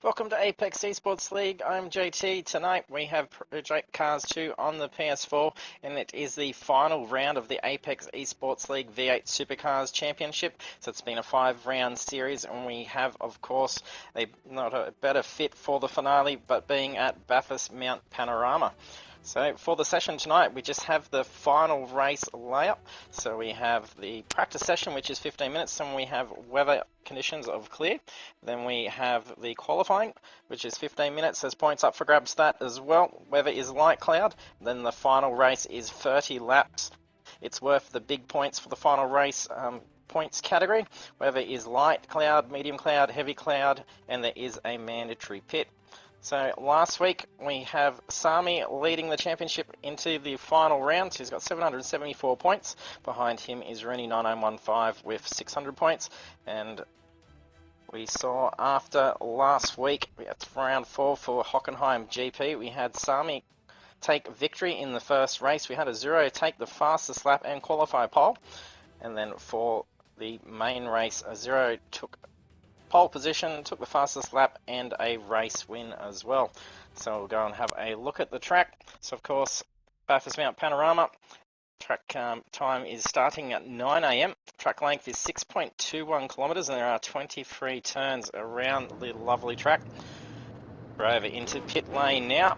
Welcome to Apex Esports League. I'm JT. Tonight we have Project Cars 2 on the PS4, and it is the final round of the Apex Esports League V8 Supercars Championship. So it's been a 5-round series, and we have, of course, not a better fit for the finale, but being at Bathurst Mount Panorama. So for the session tonight, we just have the final race layup. So we have the practice session, which is 15 minutes, and we have weather conditions of clear. Then we have the qualifying, which is 15 minutes. There's points up for grabs that as well. Weather is light cloud. Then the final race is 30 laps. It's worth the big points for the final race points category. Weather is light cloud, medium cloud, heavy cloud, and there is a mandatory pit. So last week we have Sami leading the championship into the final round. He's got 774 points. Behind him is Rooney 9915 with 600 points. And we saw after last week, at round 4 for Hockenheim GP, we had Sami take victory in the first race. We had a Zero take the fastest lap and qualify pole. And then for the main race, a Zero took pole position, took the fastest lap, and a race win as well. So we'll go and have a look at the track. So of course, Bathurst Mount Panorama. Track time is starting at 9 AM. Track length is 6.21 kilometres, and there are 23 turns around the lovely track. We're over into pit lane now.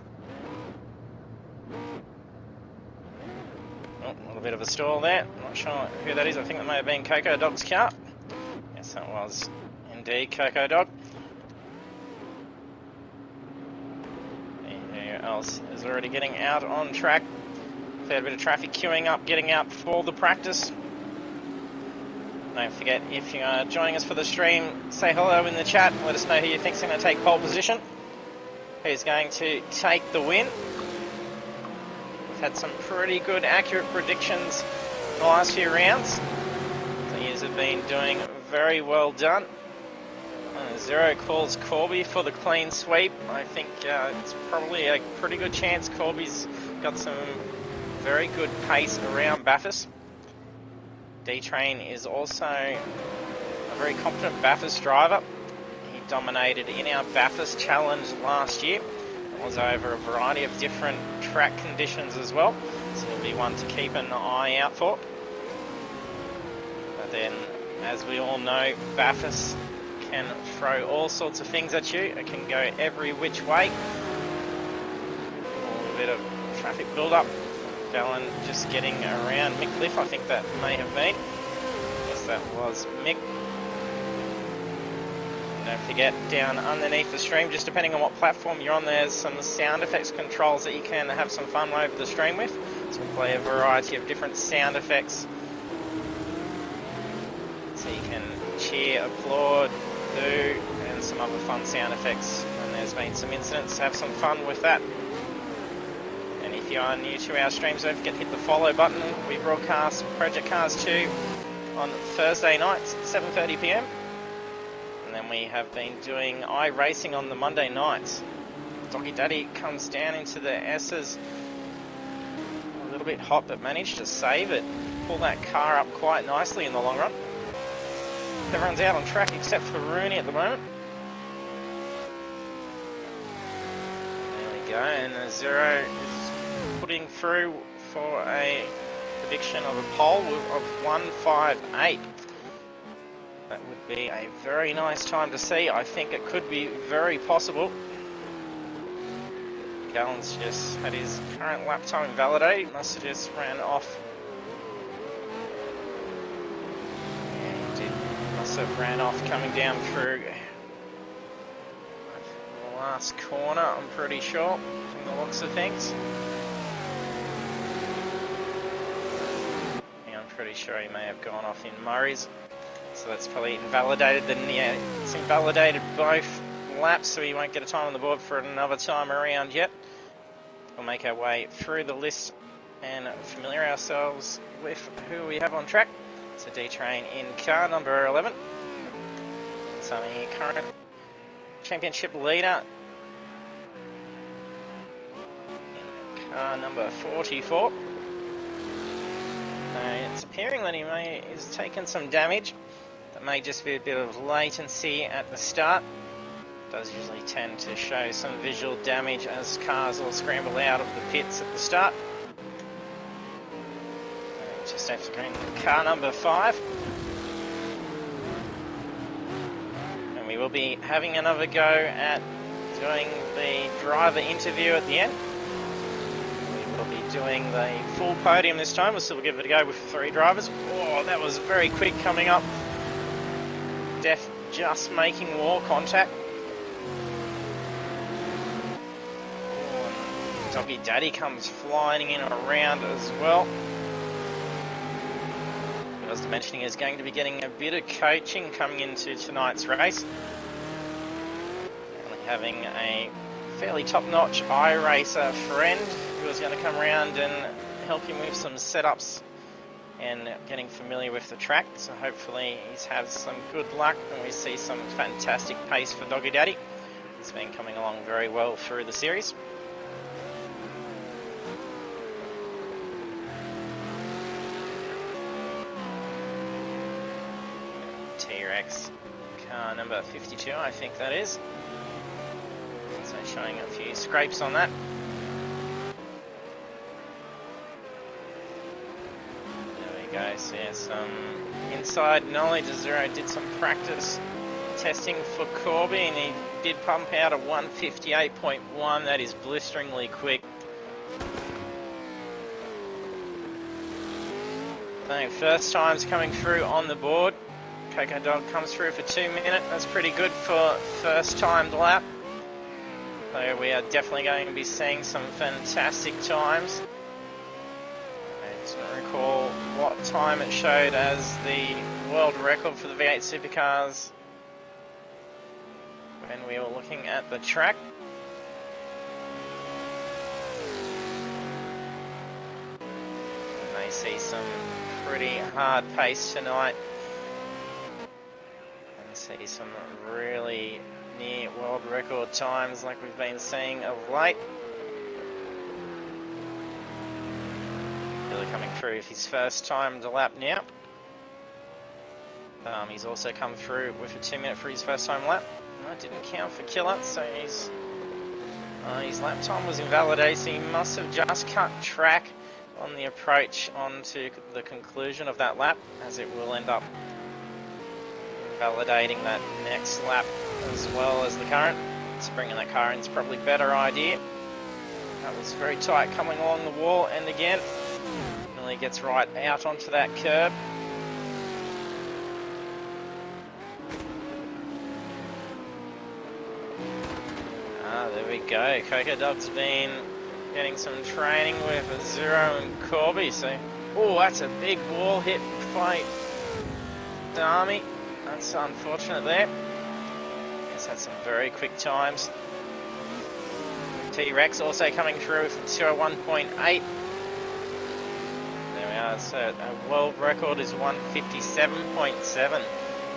Oh, a little bit of a stall there. Not sure who that is. I think that may have been Coco Dog's car. Yes, that was indeed Coco Dog. Who else is already getting out on track? Fair bit of traffic queuing up, getting out for the practice. Don't forget, if you are joining us for the stream, say hello in the chat. Let us know who you think is going to take pole position. Who's going to take the win. We've had some pretty good, accurate predictions in the last few rounds. The years have been doing very well done. Zero calls Corby for the clean sweep. I think it's probably a pretty good chance. Corby's got some very good pace around Bathurst. D-Train is also a very competent Bathurst driver. He dominated in our Bathurst Challenge last year. It was over a variety of different track conditions as well. So he'll be one to keep an eye out for. But then, as we all know, Bathurst can throw all sorts of things at you. It can go every which way. A little bit of traffic build-up. Going just getting around Mick Cliff, I think that may have been. Yes, that was Mick. Don't forget, down underneath the stream, just depending on what platform you're on, there's some sound effects controls that you can have some fun over the stream with. So we'll play a variety of different sound effects. So you can cheer, applaud, do, and some other fun sound effects. And there's been some incidents, have some fun with that. And if you are new to our streams, don't forget to hit the follow button. We broadcast Project Cars 2 on Thursday nights at 7:30 PM. And then we have been doing iRacing on the Monday nights. Doggy Daddy comes down into the S's. A little bit hot, but managed to save it. Pull that car up quite nicely in the long run. Everyone's out on track except for Rooney at the moment. There we go, and a Zero is putting through for a prediction of a pole of 158. That would be a very nice time to see. I think it could be very possible. Gallen's just had his current lap time invalidated. Must have just ran off. Must have ran off coming down through the last corner, I'm pretty sure, from the looks of things. Yeah, I'm pretty sure he may have gone off in Murray's. So that's probably invalidated. It's invalidated both laps, so he won't get a time on the board for another time around yet. We'll make our way through the list and familiar ourselves with who we have on track. So D-Train in car number 11. Sami, current championship leader. In car number 44. It's appearing that is taking some damage. That may just be a bit of latency at the start. Does usually tend to show some visual damage as cars all scramble out of the pits at the start. Just after green, car number 5. And we will be having another go at doing the driver interview at the end. We will be doing the full podium this time. We'll still give it a go with 3 drivers. Oh, that was very quick coming up. Def just making wall contact. Doggy Daddy comes flying in around as well. I was mentioning he's going to be getting a bit of coaching coming into tonight's race. And having a fairly top-notch iRacer friend who is going to come around and help him with some setups and getting familiar with the track. So hopefully he's had some good luck and we see some fantastic pace for Doggy Daddy. He's been coming along very well through the series. T-Rex, car number 52, I think that is. So showing a few scrapes on that. There we go, so yeah, some inside knowledge. Zero did some practice testing for Corby and he did pump out a 158.1. That is blisteringly quick. So first time's coming through on the board. Coco Dog comes through for 2 minutes. That's pretty good for first timed lap. So we are definitely going to be seeing some fantastic times. I just don't recall what time it showed as the world record for the V8 Supercars when we were looking at the track. And they see some pretty hard pace tonight. See some really near world record times like we've been seeing of late. Really coming through with his first time to lap now. He's also come through with a 2 minute for his first time lap. That didn't count for Killer, so his lap time was invalidated, so he must have just cut track on the approach onto the conclusion of that lap, as it will end up validating that next lap as well as the current. So bringing that car in is probably a better idea. That was very tight coming along the wall, and again, nearly gets right out onto that curb. There we go. Coco Dog's been getting some training with Zero and Corby. So, oh, that's a big wall hit fight, Dami. That's unfortunate there. He's had some very quick times. T-Rex also coming through with 201.8. There we are. So a world record is 157.7.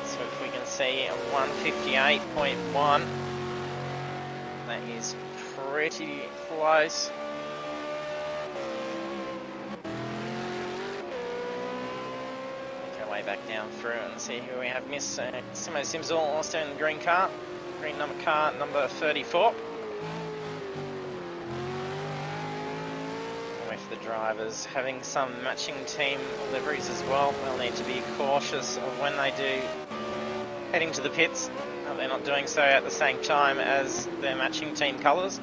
So if we can see a 158.1, that is pretty close. Way back down through and see who we have missed. Simo Simsel also in the green car, green car number 34. With the drivers having some matching team liveries as well, they'll need to be cautious of when they do heading to the pits. They're not doing so at the same time as their matching team colours,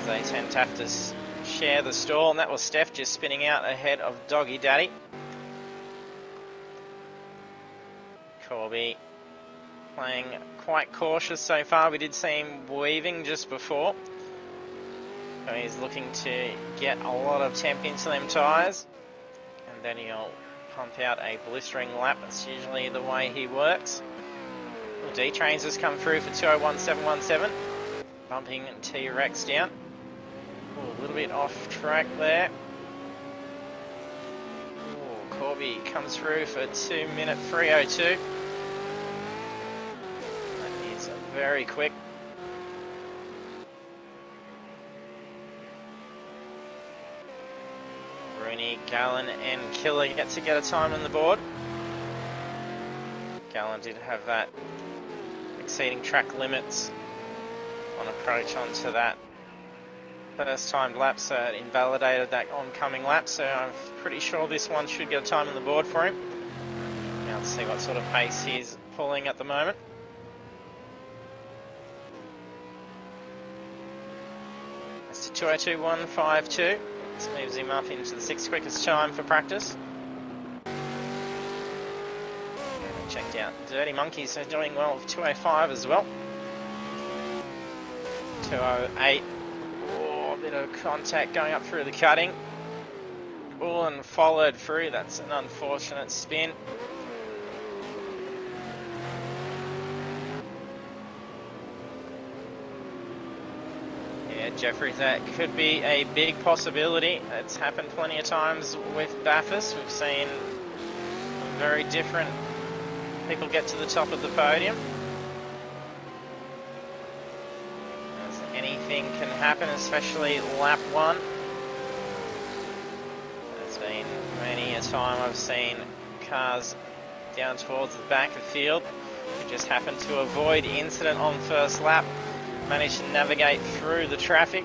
as they tend to have to share the stall, and that was Steph just spinning out ahead of Doggy Daddy. Corby playing quite cautious so far. We did see him weaving just before. So he's looking to get a lot of temp into them tyres. And then he'll pump out a blistering lap. That's usually the way he works. D-Trains has come through for 201.717. Bumping T-Rex down. Ooh, a little bit off track there. Corby comes through for 2 minute 3:02. That is very quick. Rooney, Gallen and Killer get to get a time on the board. Gallen did have that exceeding track limits on approach onto that first timed lap, so it invalidated that oncoming lap, so I'm pretty sure this one should get a time on the board for him. Now let's see what sort of pace he's pulling at the moment. That's the 2:02.152. This moves him up into the 6th quickest time for practice. And checked out Dirty Monkeys, so doing well with 2:05 as well. 2:08. Oh, a bit of contact going up through the cutting. Oh, and followed through. That's an unfortunate spin. Yeah, Jeffrey, that could be a big possibility. It's happened plenty of times with Bathurst. We've seen very different people get to the top of the podium. As anything can happen, especially lap 1. There's been many a time I've seen cars down towards the back of the field who just happened to avoid incident on first lap, managed to navigate through the traffic,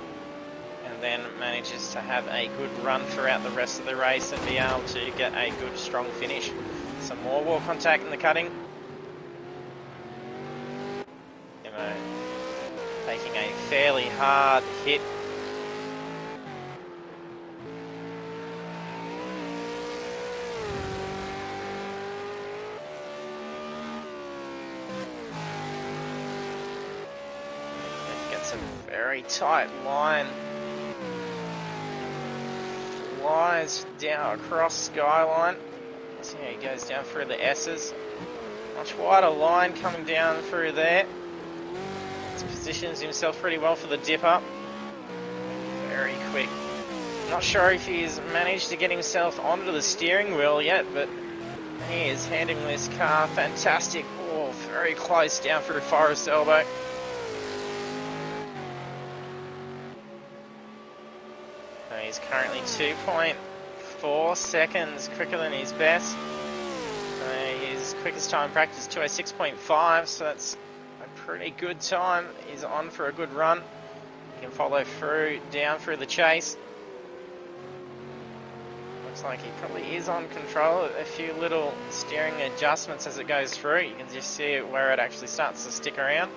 and then manages to have a good run throughout the rest of the race and be able to get a good strong finish. Some more wall contact in the cutting. Taking a fairly hard hit. Gets a very tight line. Flies down across Skyline. See how he goes down through the S's. Much wider line coming down through there. Positions himself pretty well for the dip up. Very quick. Not sure if he's managed to get himself onto the steering wheel yet, but he is handling this car fantastic. Oh, very close down through Forest Elbow. So he's currently 2.4 seconds quicker than his best. His quickest time in practice 2:06.5, so that's pretty good time. He's on for a good run. He can follow through, down through the chase. Looks like he probably is on control. A few little steering adjustments as it goes through. You can just see where it actually starts to stick around.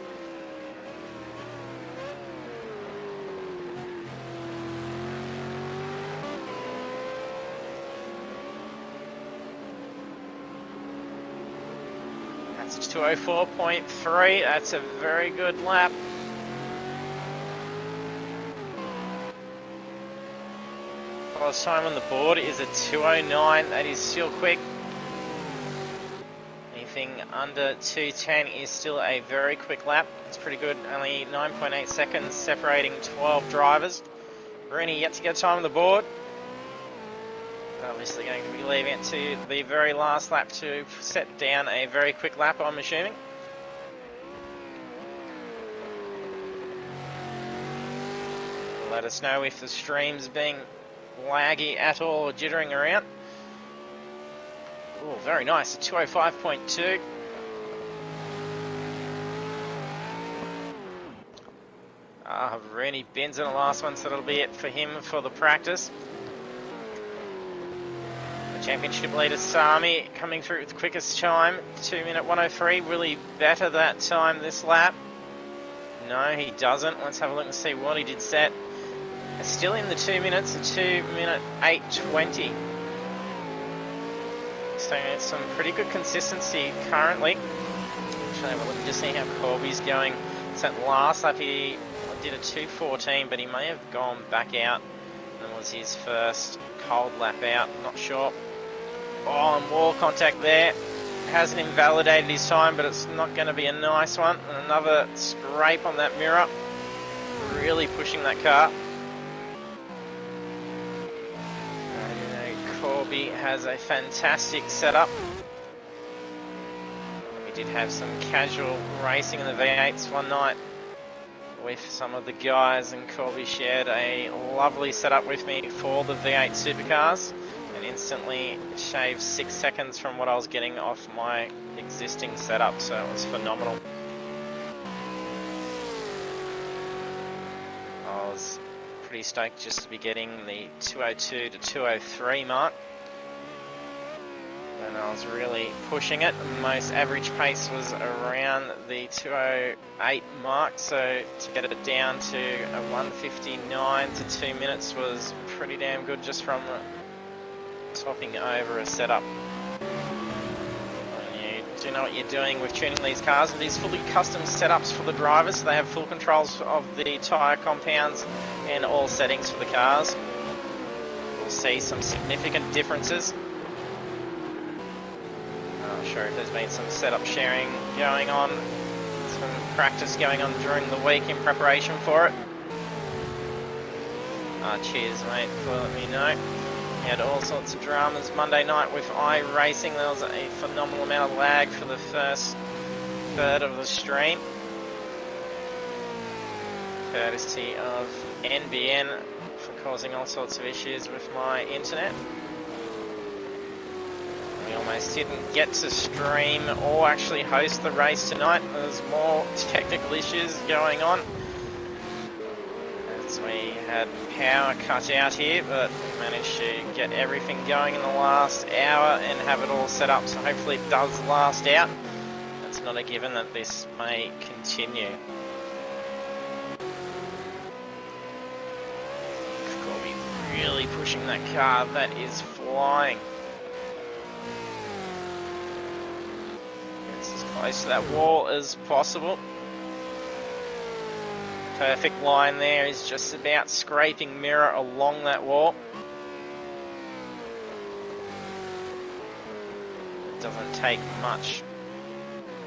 That's 2:04.3. That's a very good lap. Last time on the board is a 2:09. That is still quick. Anything under 2:10 is still a very quick lap. It's pretty good. Only 9.8 seconds separating 12 drivers. Rooney yet to get time on the board. Obviously going to be leaving it to the very last lap to set down a very quick lap, I'm assuming. Let us know if the stream's being laggy at all or jittering around. Oh, very nice, a 2:05.2. Rooney bins in the last one, so that'll be it for him for the practice. Championship leader Sami coming through with the quickest time, 2:01.03. Will he better that time this lap? No, he doesn't. Let's have a look and see what he did set. It's still in the 2 minutes, a 2:08.20. So it's some pretty good consistency currently. Actually, have a look and just see how Corby's going. So that last lap he did a 2:14, but he may have gone back out. And was his first cold lap out, not sure. Oh, and wall contact there. Hasn't invalidated his time, but it's not going to be a nice one. And another scrape on that mirror. Really pushing that car. Corby has a fantastic setup. We did have some casual racing in the V8s one night with some of the guys, and Corby shared a lovely setup with me for the V8 Supercars and instantly shaved 6 seconds from what I was getting off my existing setup, so it was phenomenal. was pretty stoked just to be getting the 202 to 203 mark. And I was really pushing it. Most average pace was around the 208 mark, so to get it down to a 159 to 2 minutes was pretty damn good just from topping over a setup. You do know what you're doing with tuning these cars. These fully custom setups for the drivers, so they have full controls of the tyre compounds and all settings for the cars. We'll see some significant differences. I'm sure if there's been some setup sharing going on, some practice going on during the week in preparation for it. Cheers mate for letting me know. We had all sorts of dramas Monday night with iRacing. There was a phenomenal amount of lag for the first third of the stream, courtesy of NBN for causing all sorts of issues with my internet. We almost didn't get to stream or actually host the race tonight. There's more technical issues going on, as we had power cut out here, but we managed to get everything going in the last hour and have it all set up, so hopefully it does last out. It's not a given that this may continue. Corby really pushing that car. That is flying. It's as close to that wall as possible. Perfect line there, is just about scraping mirror along that wall. It doesn't take much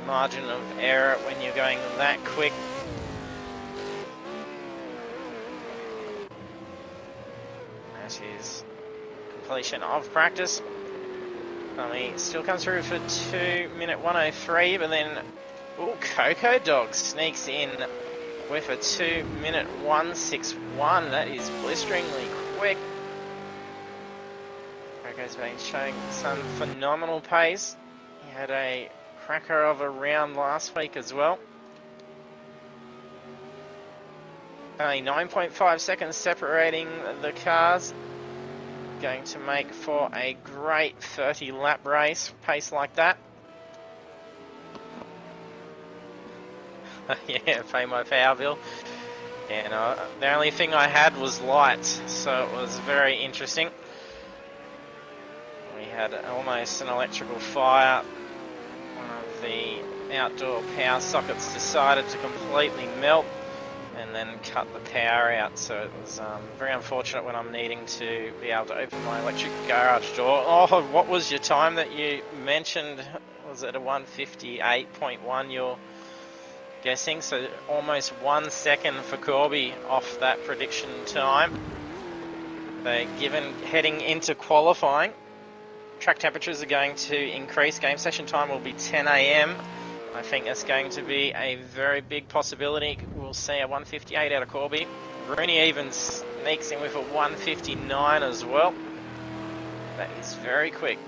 margin of error when you're going that quick. That is completion of practice. He still comes through for 2-minute 103, but then Coco Dog sneaks in with a 2-minute 161. That is blisteringly quick. Coco's been showing some phenomenal pace. He had a cracker of a round last week as well. Only 9.5 seconds separating the cars. Going to make for a great 30-lap race, pace like that. Yeah, pay my power bill. And the only thing I had was lights, so it was very interesting. We had almost an electrical fire. One of the outdoor power sockets decided to completely melt and then cut the power out, so it was very unfortunate when I'm needing to be able to open my electric garage door. Oh, what was your time that you mentioned? Was it a 158.1 you're guessing? So almost 1 second for Corby off that prediction time. They're given heading into qualifying. Track temperatures are going to increase. Game session time will be 10 AM. I think that's going to be a very big possibility. We'll see a 158 out of Corby. Rooney even sneaks in with a 159 as well. That is very quick.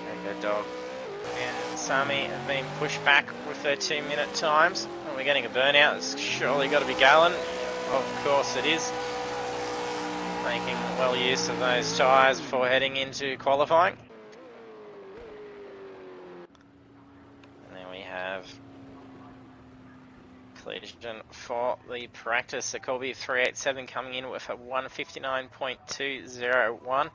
Okay, good dog. And Sami have been pushed back with their 2-minute times. And we're getting a burnout. It's surely got to be Galen. Of course it is. Making well use of those tyres before heading into qualifying. And then we have collision for the practice. So Colby 387 coming in with a 159.201.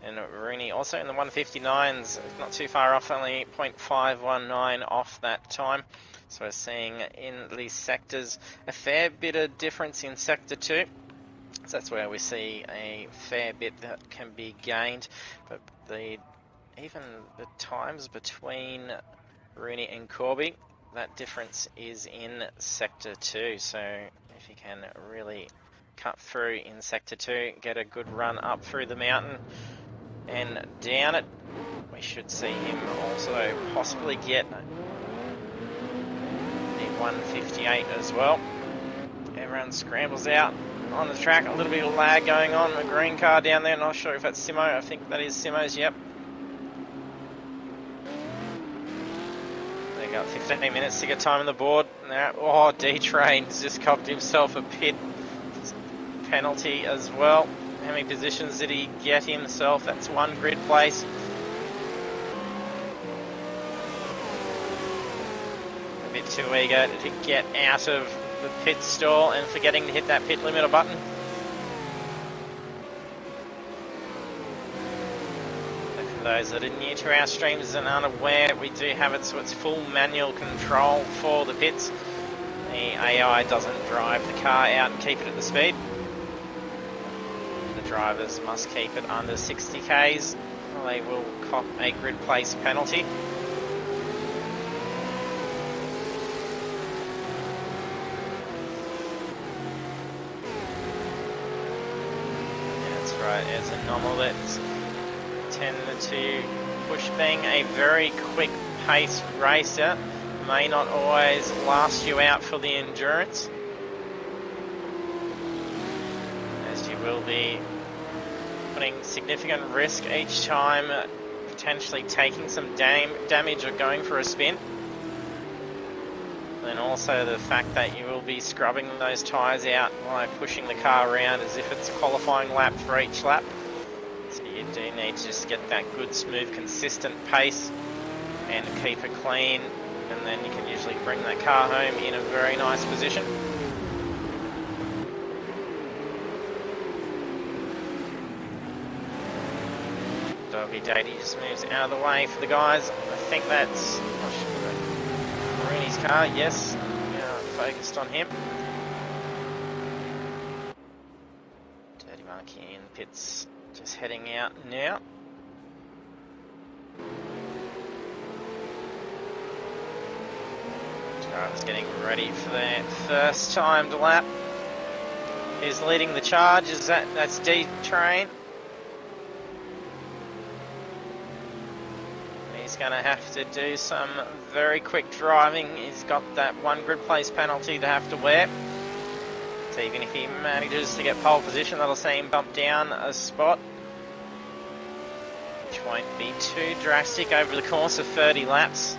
And Rooney also in the 159s, not too far off, only 0.519 off that time. So we're seeing in these sectors a fair bit of difference in sector 2. So that's where we see a fair bit that can be gained. But even the times between Rooney and Corby, that difference is in sector 2. So if you can really cut through in sector 2, get a good run up through the mountain and down it, we should see him also possibly get the 158 as well. Everyone scrambles out on the track. A little bit of lag going on. A green car down there. Not sure if that's Simo. I think that is Simo's. Yep. They got 15 minutes to get time on the board. Now, oh, D-Train's just copped himself a pit penalty as well. How many positions did he get himself? That's one grid place. A bit too eager to get out of the pit stall and forgetting to hit that pit limiter button. For those that are new to our streams and unaware, we do have it so it's full manual control for the pits. The AI doesn't drive the car out and keep it at the speed. The drivers must keep it under 60 k's or they will cop a grid place penalty. Right, as a normal that's tended to push. Being a very quick pace racer may not always last you out for the endurance, as you will be putting significant risk each time, potentially taking some damage or going for a spin. And also the fact that you will be scrubbing those tyres out while pushing the car around as if it's a qualifying lap for each lap. So you do need to just get that good, smooth, consistent pace and keep it clean, and then you can usually bring that car home in a very nice position. Doggy Daddy just moves out of the way for the guys. I think that's Rooney's car, yes. Focused on him. Dirty Monkey in the pits, just heading out now. Drivers getting ready for their first timed lap. Who's leading the charge? Is that's D-Train? He's going to have to do some very quick driving. He's got that one grid place penalty to have to wear. So even if he manages to get pole position, that'll see him bump down a spot, which won't be too drastic over the course of 30 laps.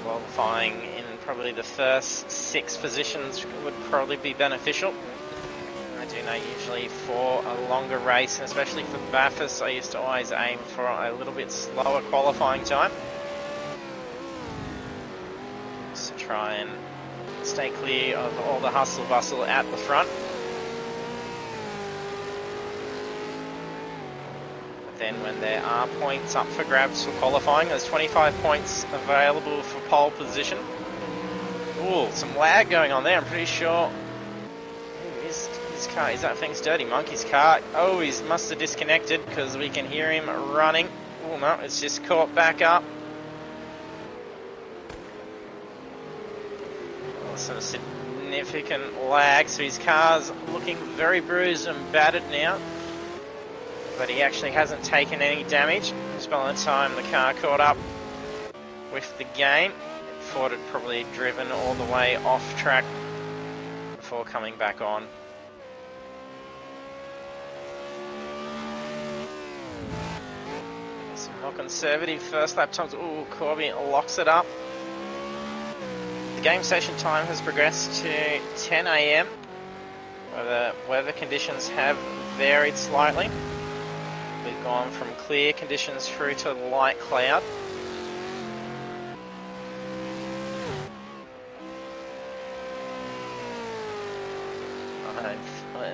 Qualifying in probably the first 6 positions would probably be beneficial. I do know usually for a longer race, and especially for Bathurst, I used to always aim for a little bit slower qualifying time, just to try and stay clear of all the hustle bustle at the front. But then when there are points up for grabs for qualifying, there's 25 points available for pole position. Ooh, some lag going on there, I'm pretty sure. His car, is that thing's Dirty Monkey's car? Oh, he must have disconnected because we can hear him running. Oh no, it's just caught back up. Oh, some significant lag, so his car's looking very bruised and battered now. But he actually hasn't taken any damage. Just by the time the car caught up with the game, Ford had probably driven all the way off track before coming back on. Some more conservative first lap times. Ooh, Corby locks it up. The game session time has progressed to 10 AM, where the weather conditions have varied slightly. We've gone from clear conditions through to light cloud.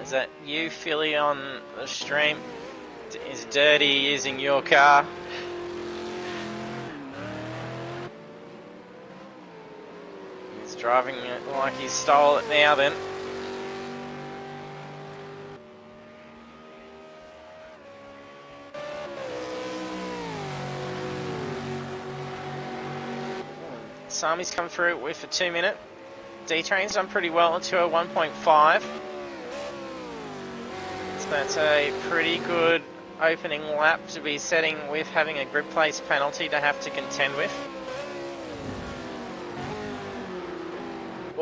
Is that you, Philly, on the stream? Is Dirty using your car? He's driving it like he stole it now then. Sami's come through with a 2 minute. D-Train's done pretty well to a 1.5. So that's a pretty good opening lap to be setting with having a grid place penalty to have to contend with.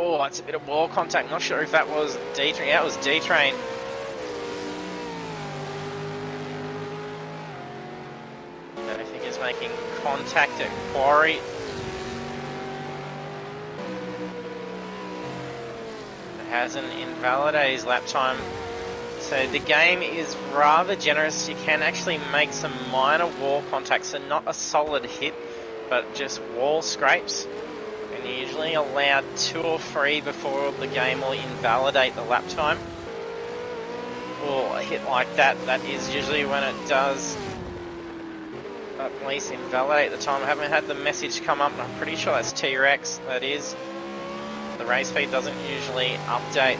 Oh, it's a bit of wall contact. Not sure if that was D-Train. Yeah, it was D-Train. I think he's making contact at Quarry. It hasn't invalidated his lap time. So the game is rather generous. You can actually make some minor wall contacts, so not a solid hit, but just wall scrapes. And you're usually allowed 2 or 3 before the game will invalidate the lap time. Or a hit like that, that is usually when it does at least invalidate the time. I haven't had the message come up, and I'm pretty sure that's T-Rex, that is. The race feed doesn't usually update,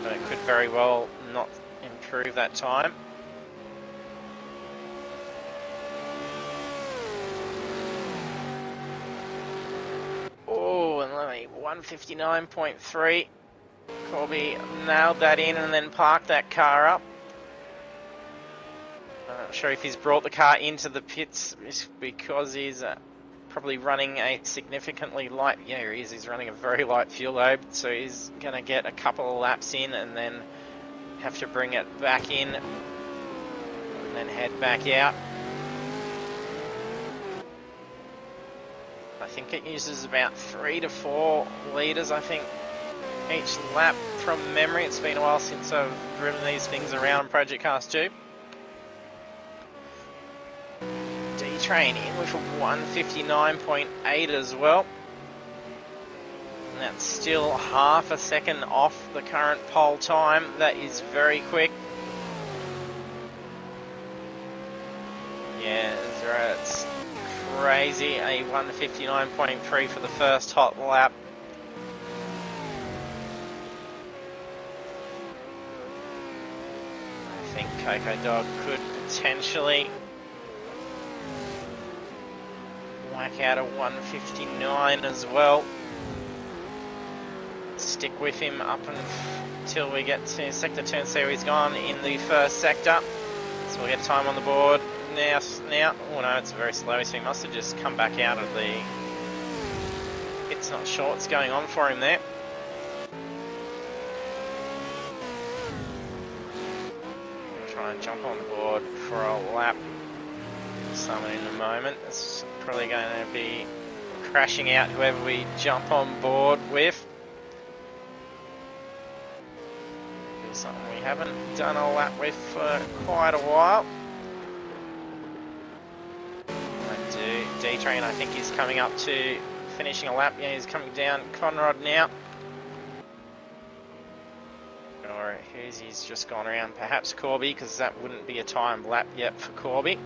but it could very well not improve that time. Oh, and let me 159.3. Corby nailed that in and then parked that car up. I'm not sure if he's brought the car into the pits because he's probably running a significantly light, yeah he is, he's running a very light fuel load, so he's going to get a couple of laps in and then have to bring it back in and then head back out. I think it uses about 3 to 4 litres, I think, each lap from memory. It's been a while since I've driven these things around Project Cars 2. D-Train in with a 159.8 as well. And that's still half a second off the current pole time. That is very quick. Yeah, it's crazy. A 159.3 for the first hot lap. I think Coco Dog could potentially whack out a 159 as well. Stick with him up until we get to sector 2 and see where he's gone in the first sector. So we'll get time on the board now. Oh no, it's very slow, so he must have just come back out of the... It's not sure what's going on for him there. Try and jump on board for a lap. Someone in a moment. It's probably going to be crashing out whoever we jump on board with. Something we haven't done a lap with for quite a while. D-Train, I think, is coming up to finishing a lap. Yeah, he's coming down Conrod now. Or he's just gone around perhaps Corby, because that wouldn't be a timed lap yet for Corby.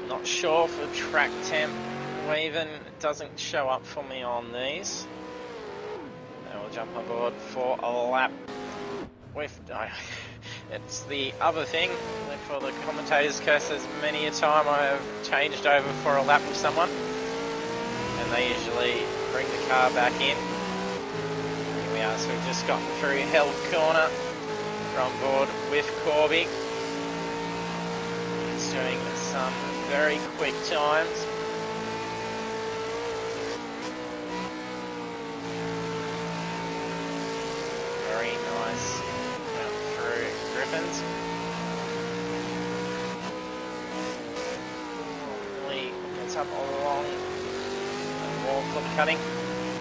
Not sure for track temp. Weaving doesn't show up for me on these. And we'll jump on board for a lap with... it's the other thing for the commentators' curse. There's many a time I have changed over for a lap with someone, and they usually bring the car back in. Here we are, so we've just gotten through Held Corner. We're on board with Corby. He's doing some very quick times. Very nice through Griffins. Lee gets up along the wall flip cutting.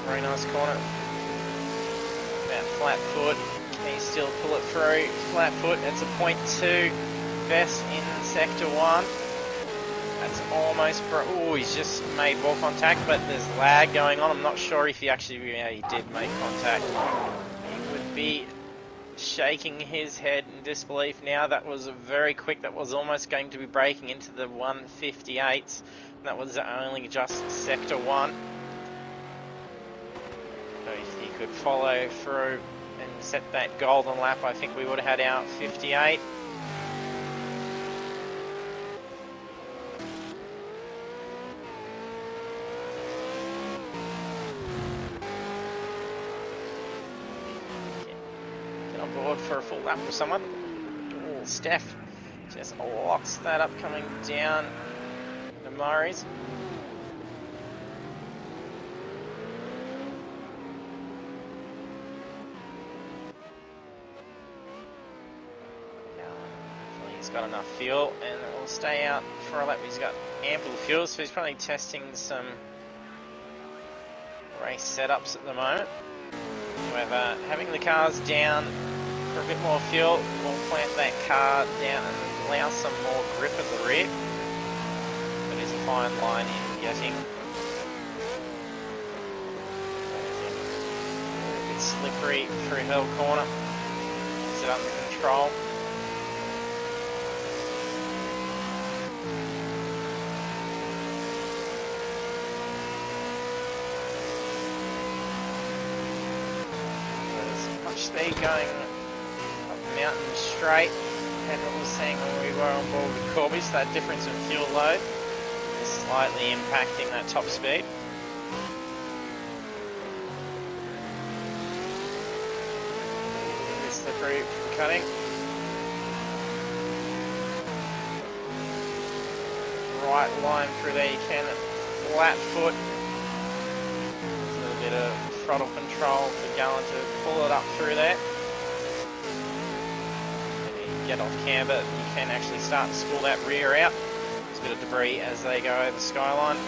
Very nice corner. About flat foot. Can he still pull it through? Flat foot. It's a 0.2 best in sector 1. That's almost... Oh, he's just made wall contact, but there's lag going on. I'm not sure if he actually... Yeah, he did make contact. He would be shaking his head in disbelief now. That was very quick. That was almost going to be breaking into the 158s. That was only just sector 1. So if he could follow through and set that golden lap, I think we would have had our 58. Board for a full lap with someone. Steph just locks that up coming down to Murray's. He's got enough fuel and it will stay out for a lap. He's got ample fuel, so he's probably testing some race setups at the moment. However, having the cars down for a bit more fuel will plant that car down and allow some more grip at the rear. But it's a fine line in getting a bit slippery through Hill Corner. Is it under control? Speed going up Mountain Straight, and what we were saying when we were on board with Corby, so that difference in fuel load is slightly impacting that top speed. This slippery from cutting. Right line through there, you can flat foot. A little bit of throttle control for Gallen to pull it up through there. And you get off camber, you can actually start to spool that rear out. There's a bit of debris as they go over the skyline.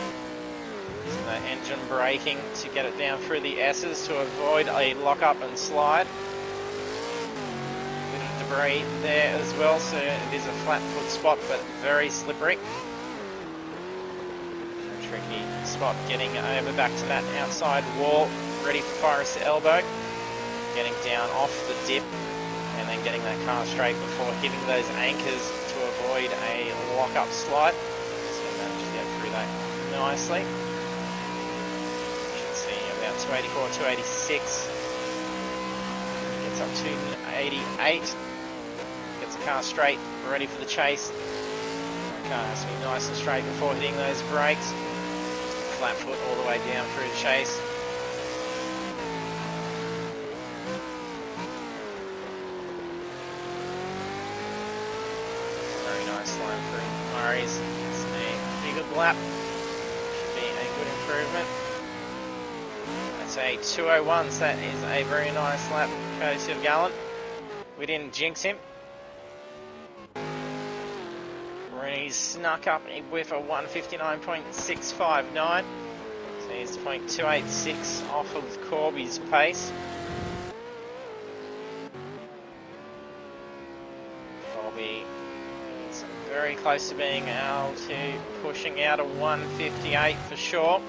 So the engine braking to get it down through the S's to avoid a lock up and slide. A bit of debris there as well, so it is a flat foot spot but very slippery. Tricky spot getting over back to that outside wall, ready for Forest Elbow, getting down off the dip and then getting that car straight before hitting those anchors to avoid a lock-up slide. So managed to get through that nicely. You should see about 284, 286. Gets up to 88. Gets the car straight, ready for the chase. The car has to be nice and straight before hitting those brakes. Flat foot all the way down through the chase. Very nice line through Murray's. It's a pretty good lap. Should be a good improvement. That's a 2:01, so that is a very nice lap courtesy of Gallen. We didn't jinx him. He's snuck up with a 159.659, so he's 0.286 off of Corby's pace. Corby is very close to being able to pushing out a 158 for sure.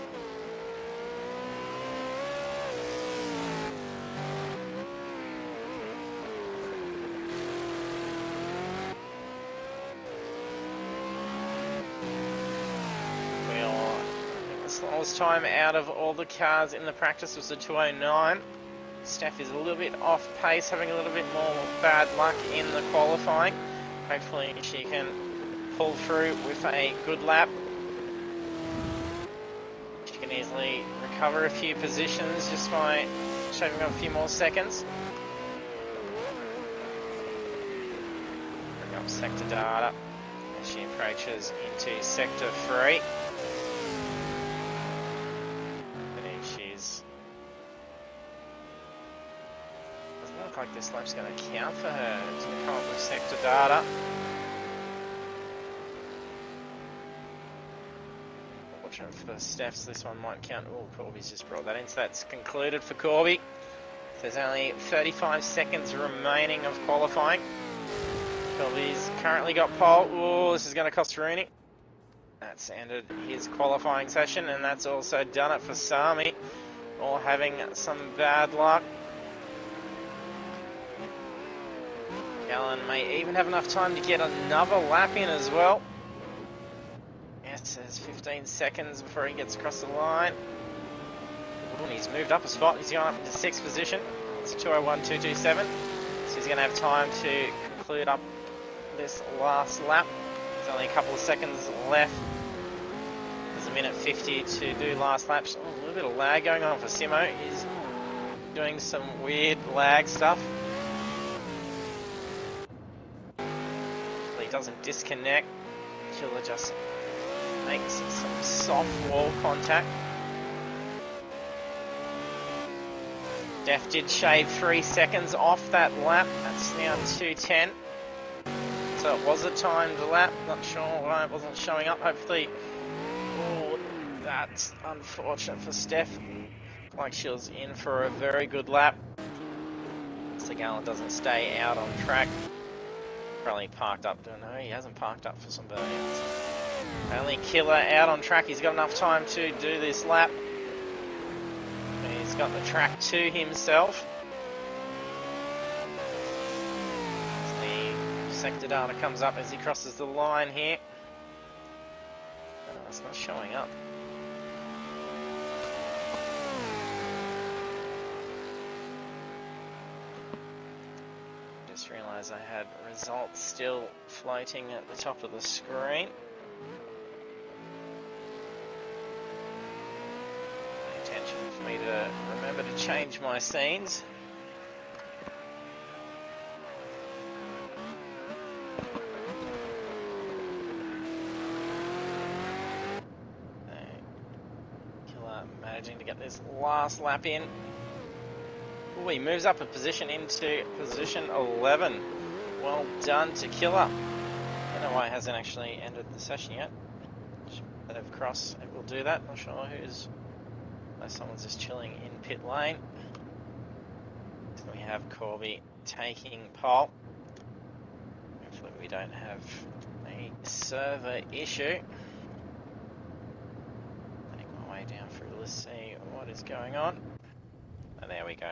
Slowest time out of all the cars in the practice was a 2:09. Steph is a little bit off pace, having a little bit more bad luck in the qualifying. Hopefully she can pull through with a good lap. She can easily recover a few positions just by shaving off a few more seconds. Bring up sector data as she approaches into sector 3. Like this lap's going to count for her to come up with sector data. Fortunate for Steph's, this one might count. Oh, Corby's just brought that in, so that's concluded for Corby. There's only 35 seconds remaining of qualifying. Corby's currently got pole. Oh, this is going to cost Rooney. That's ended his qualifying session, and that's also done it for Sami, all having some bad luck. Gallen may even have enough time to get another lap in as well. Yes, there's 15 seconds before he gets across the line. Ooh, and he's moved up a spot. He's gone up into 6th position. It's 2:01.227. So he's going to have time to conclude up this last lap. There's only a couple of seconds left. There's a minute 50 to do last laps. Oh, a little bit of lag going on for Simo. He's doing some weird lag stuff. doesn't disconnect. Killer just makes some soft wall contact. Def did shave 3 seconds off that lap. That's now 2:10. So it was a timed lap. Not sure why it wasn't showing up. Hopefully, oh, that's unfortunate for Steph. Like she was in for a very good lap. Segala doesn't stay out on track. Probably parked up. No, he hasn't parked up for some burnouts. Only Killer out on track. He's got enough time to do this lap. He's got the track to himself. The sector data comes up as he crosses the line here. It's not showing up. Just realised I had results still floating at the top of the screen. Intention for me to remember to change my scenes. Killer managing to get this last lap in. Ooh, he moves up a position into position 11. Well done to Killer. I don't know why it hasn't actually ended the session yet. Bit of cross, it will do that. Not sure who's. Someone's just chilling in pit lane. So we have Corby taking pole. Hopefully we don't have a server issue. Make my way down through the list, see what is going on. And there we go.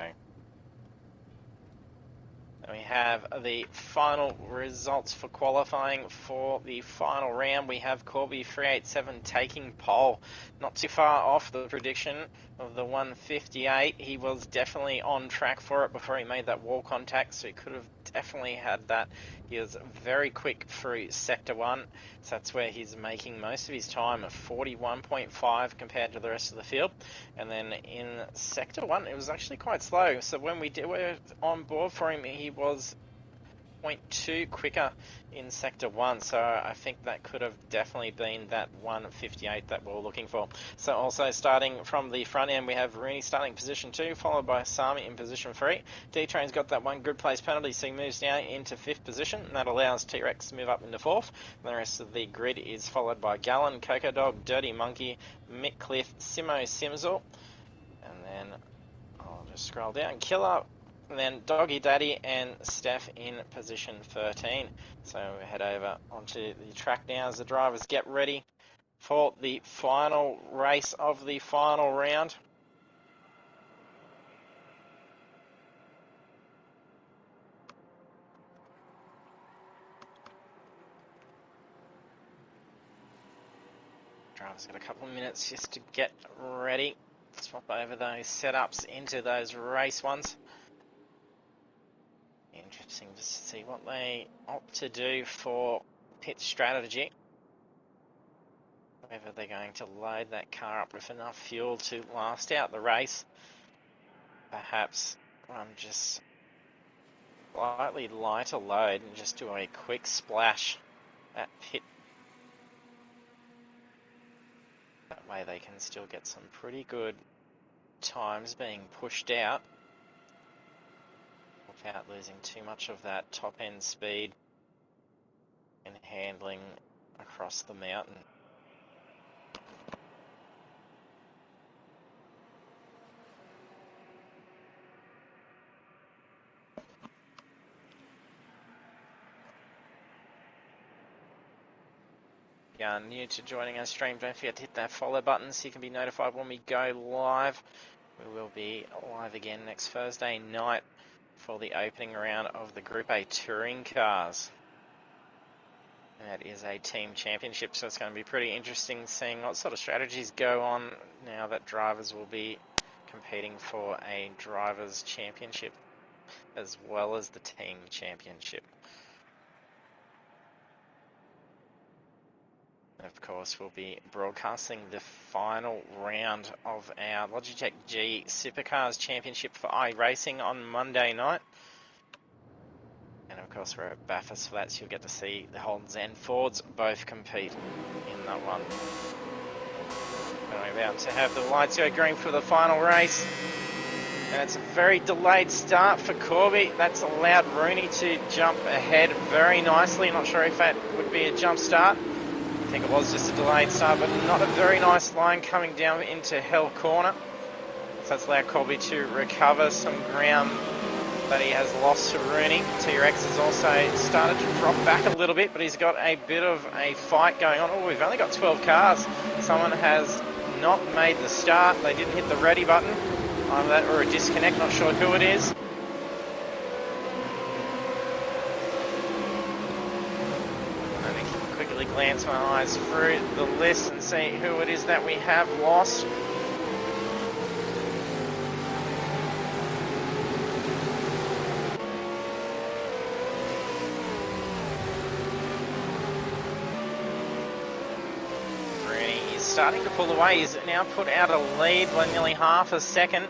And we have the final results for qualifying for the final round. We have Corby 387 taking pole. Not too far off the prediction of the 158. He was definitely on track for it before he made that wall contact, so he could have definitely had that. He was very quick through Sector 1, so that's where he's making most of his time, at 41.5 compared to the rest of the field. And then in Sector 1, it was actually quite slow. So when we were on board for him, he was 0.2 quicker in Sector 1, so I think that could have definitely been that 158 that we're looking for. So also starting from the front end, we have Rooney starting position 2, followed by Sami in position 3. D-Train's got that one good place penalty, so he moves down into 5th position, and that allows T-Rex to move up into 4th. And the rest of the grid is followed by Gallon, Coco Dog, Dirty Monkey, Mick Cliff, Simo Simsel, and then I'll just scroll down, Killer, and then Doggy Daddy and Steph in position 13. So we head over onto the track now as the drivers get ready for the final race of the final round. Drivers got a couple of minutes just to get ready. Swap over those setups into those race ones. Interesting to see what they opt to do for pit strategy. Whether they're going to load that car up with enough fuel to last out the race. Perhaps just slightly lighter load and just do a quick splash at pit. That way they can still get some pretty good times being pushed out without losing too much of that top end speed and handling across the mountain. If you are new to joining our stream, don't forget to hit that follow button so you can be notified when we go live. We will be live again next Thursday night for the opening round of the Group A Touring Cars. That is a team championship, so it's going to be pretty interesting seeing what sort of strategies go on now that drivers will be competing for a drivers' championship as well as the team championship. Of course, we'll be broadcasting the final round of our Logitech G Supercars Championship for iRacing on Monday night. And of course, we're at Bathurst for that, so you'll get to see the Holdens and Fords both compete in that one. And we're about to have the lights go green for the final race. And it's a very delayed start for Corby. That's allowed Rooney to jump ahead very nicely. Not sure if that would be a jump start. I think it was just a delayed start, but not a very nice line coming down into Hell Corner. So that's allowed Corby to recover some ground that he has lost to Rooney. T-Rex has also started to drop back a little bit, but he's got a bit of a fight going on. Oh, we've only got 12 cars. Someone has not made the start. They didn't hit the ready button. Either that or a disconnect, not sure who it is. Let me quickly glance my eyes through the list and see who it is that we have lost. Starting to pull away. He's now put out a lead by nearly half a second,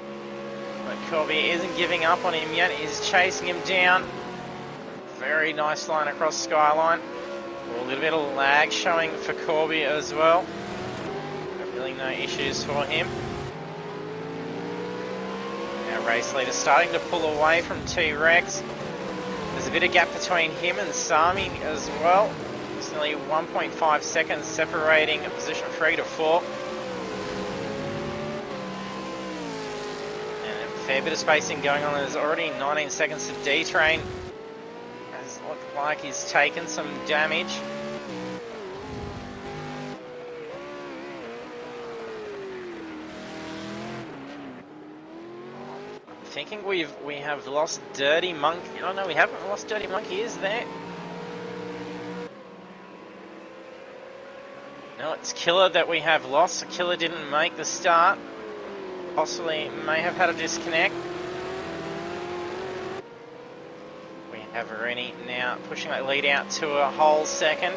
but Corby isn't giving up on him yet. He's chasing him down. Very nice line across Skyline. A little bit of lag showing for Corby as well. Really no issues for him. Now race leader starting to pull away from T-Rex. There's a bit of gap between him and Sami as well. It's nearly 1.5 seconds separating position 3 to 4. And a fair bit of spacing going on. There's already 19 seconds to D-Train. Has looked like he's taken some damage. I'm thinking we have lost Dirty Monkey. Oh no, we haven't lost Dirty Monkey. Is there? No, it's Killer that we have lost. Killer didn't make the start. Possibly may have had a disconnect. We have Rooney now pushing that lead out to a whole second.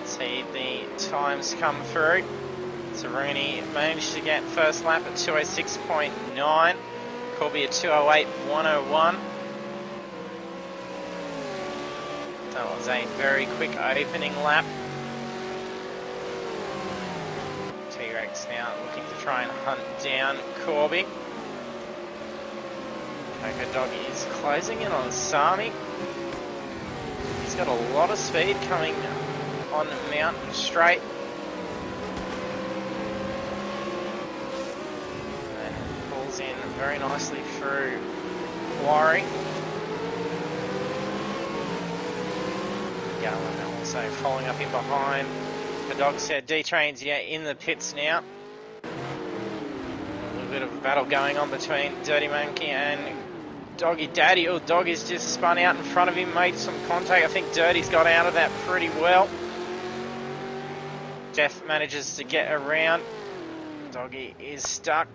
See the times come through. So Rooney managed to get first lap at 206.9. Corby at 208.101. That was a very quick opening lap. T-Rex now looking to try and hunt down Corby. Coco Dog is closing in on Sami. He's got a lot of speed coming on Mountain Straight. And pulls in very nicely through Quarry. Garland also following up in behind. The dog said D-Train's in the pits now. A little bit of a battle going on between Dirty Monkey and Doggy Daddy. Oh, Doggy's just spun out in front of him, made some contact. I think Dirty's got out of that pretty well. Jeff manages to get around. Doggy is stuck.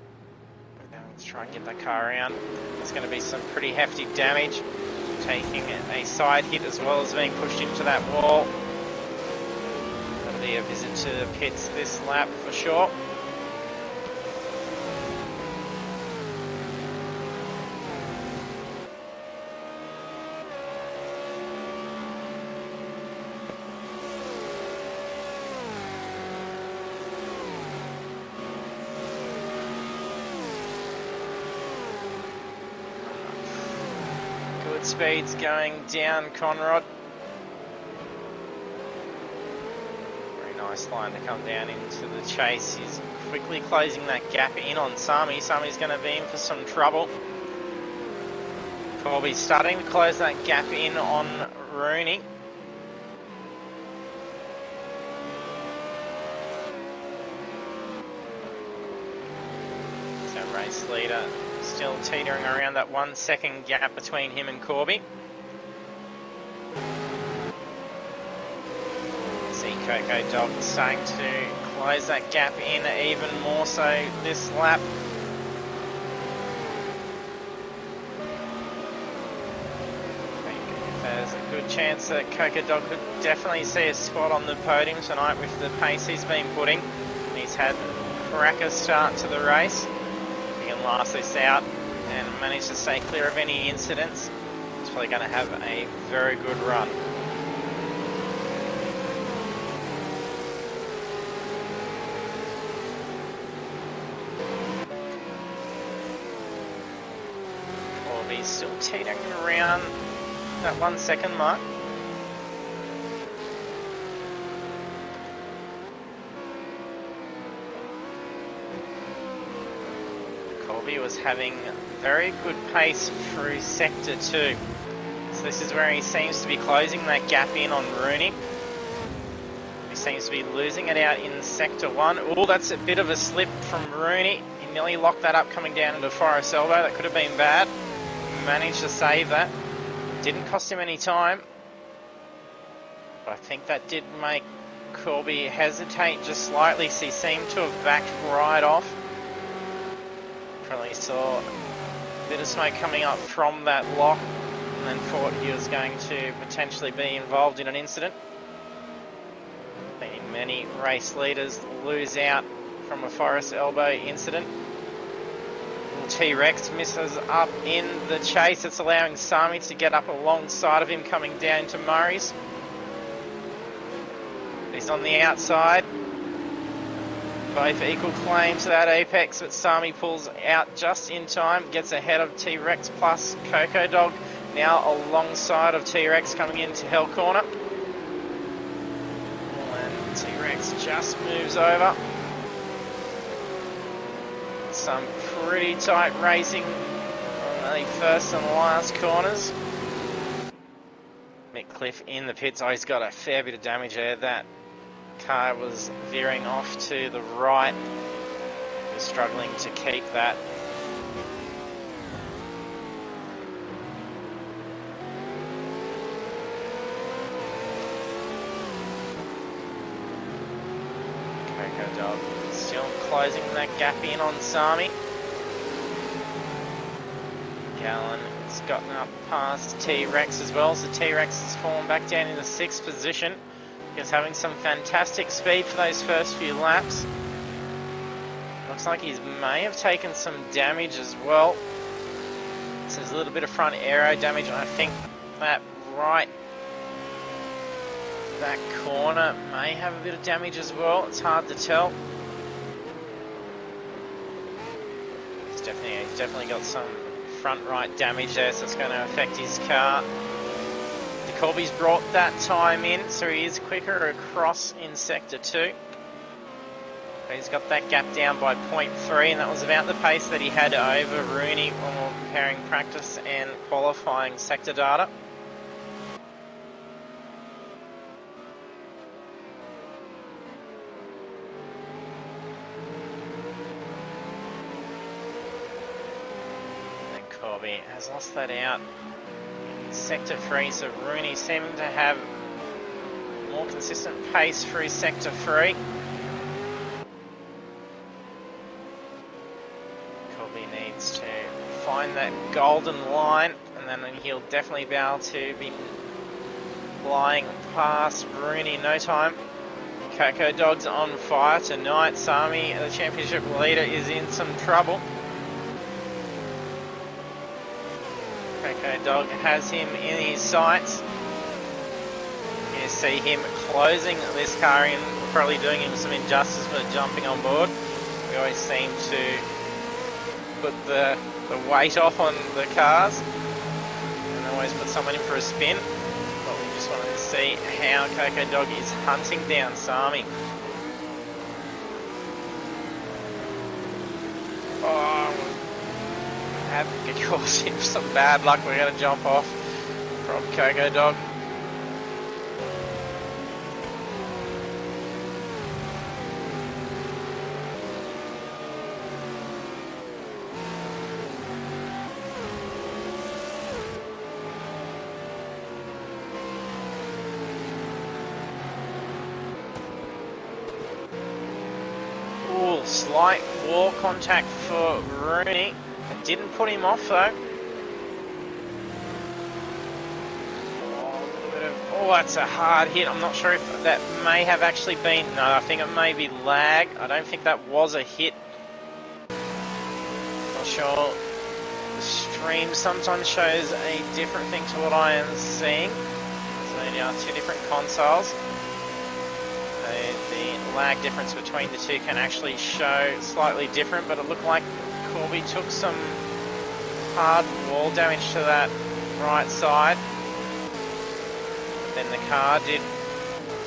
Let's try and get that car around. There's going to be some pretty hefty damage. Taking a side hit as well as being pushed into that wall. That'll be a visit to the pits this lap for sure. Speeds going down Conrad. Very nice line to come down into the chase. He's quickly closing that gap in on Sami. Sami's going to be in for some trouble. Corby's starting to close that gap in on Rooney. So race leader still teetering around that 1 second gap between him and Corby. See Coco Dog starting to close that gap in even more so this lap. I think there's a good chance that Coco Dog could definitely see a spot on the podium tonight with the pace he's been putting. He's had a cracker start to the race. Last this out and managed to stay clear of any incidents. It's definitely going to have a very good run. Corby's still teetering around that 1 second mark. Corby was having very good pace through sector 2. So this is where he seems to be closing that gap in on Rooney. He seems to be losing it out in sector 1. Oh, that's a bit of a slip from Rooney. He nearly locked that up coming down into Forest Elbow. That could have been bad. Managed to save that. Didn't cost him any time. But I think that did make Corby hesitate just slightly. So he seemed to have backed right off. Probably saw a bit of smoke coming up from that lock and then thought he was going to potentially be involved in an incident. Many race leaders lose out from a Forest Elbow incident. T-Rex misses up in the chase. It's allowing Sami to get up alongside of him coming down to Murray's. He's on the outside. Both equal claim to that apex, but Sami pulls out just in time, gets ahead of T-Rex plus Coco Dog, now alongside of T-Rex coming into Hell Corner. And T-Rex just moves over. Some pretty tight racing on the first and last corners. Mick Cliff in the pits. Oh, he's got a fair bit of damage there. That car was veering off to the right. He's struggling to keep that. Coco Dog still closing that gap in on Sami. Gallen has gotten up past T-Rex as well, so T-Rex has fallen back down in the 6th position. He's having some fantastic speed for those first few laps. Looks like he may have taken some damage as well. So there's a little bit of front aero damage, and I think that right back corner may have a bit of damage as well. It's hard to tell. He's definitely got some front right damage there, so it's going to affect his car. Corby's brought that time in, so he is quicker across in sector 2. He's got that gap down by 0.3, and that was about the pace that he had over Rooney when we were comparing practice and qualifying sector data. And Corby has lost that out. Sector 3, so Rooney seeming to have more consistent pace through sector 3. Corby needs to find that golden line, and then he'll definitely be able to be flying past Rooney in no time. Coco Dog's on fire tonight. Sami, the championship leader, is in some trouble. Coco Dog has him in his sights. You see him closing this car in, probably doing him some injustice for jumping on board. We always seem to put the weight off on the cars and always put someone in for a spin. But we just wanted to see how Coco Dog is hunting down Sami. Oh, could cause him some bad luck. We're going to jump off from Coco Dog. Ooh, slight wall contact for Rooney. It didn't put him off though. Oh, that's a hard hit. I'm not sure if that may have actually been... No, I think it may be lag. I don't think that was a hit. Not sure. screen sometimes shows a different thing to what I am seeing. So there are two different consoles. So the lag difference between the two can actually show slightly different, but it looked like Corby took some hard wall damage to that right side. But then the car did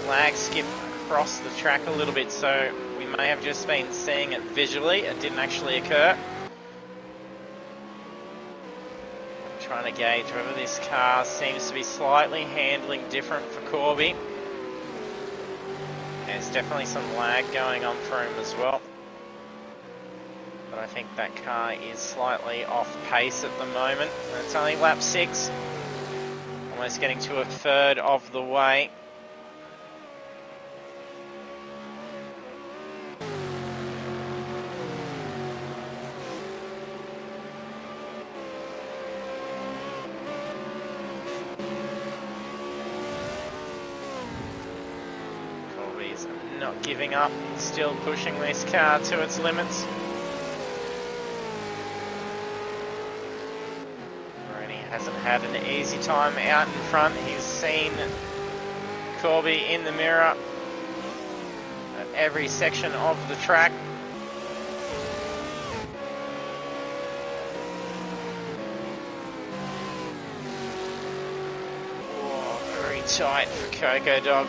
lag skip across the track a little bit, so we may have just been seeing it visually. It didn't actually occur. I'm trying to gauge whether this car seems to be slightly handling different for Corby. There's definitely some lag going on for him as well. But I think that car is slightly off pace at the moment. And it's only lap 6. Almost getting to a third of the way. Corby's not giving up, still pushing this car to its limits. Hasn't had an easy time out in front. He's seen Corby in the mirror at every section of the track. Oh, very tight for Coco Dog.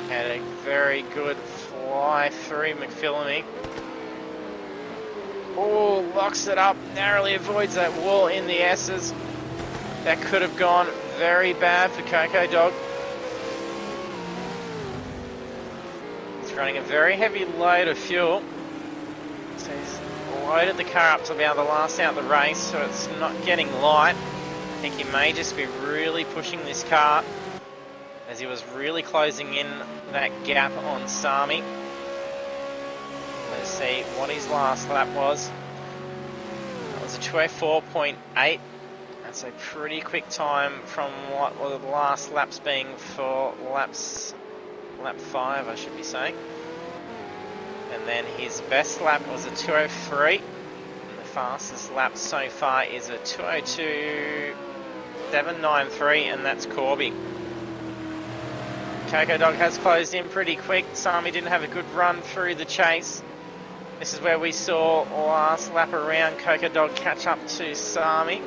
Had a very good fly through McPhillamy. Oh, locks it up, narrowly avoids that wall in the S's. That could have gone very bad for Coco Dog. He's running a very heavy load of fuel. So he's loaded the car up to be able to last out the race, so it's not getting light. I think he may just be really pushing this car, as he was really closing in that gap on Sami. Let's see what his last lap was. That was a 2:04.8. That's a pretty quick time from what were the last laps being for lap 5, I should be saying. And then his best lap was a 2:03. And the fastest lap so far is a 2:02.793, and that's Corby. Coco Dog has closed in pretty quick. Sami didn't have a good run through the chase. This is where we saw last lap around Coco Dog catch up to Sami.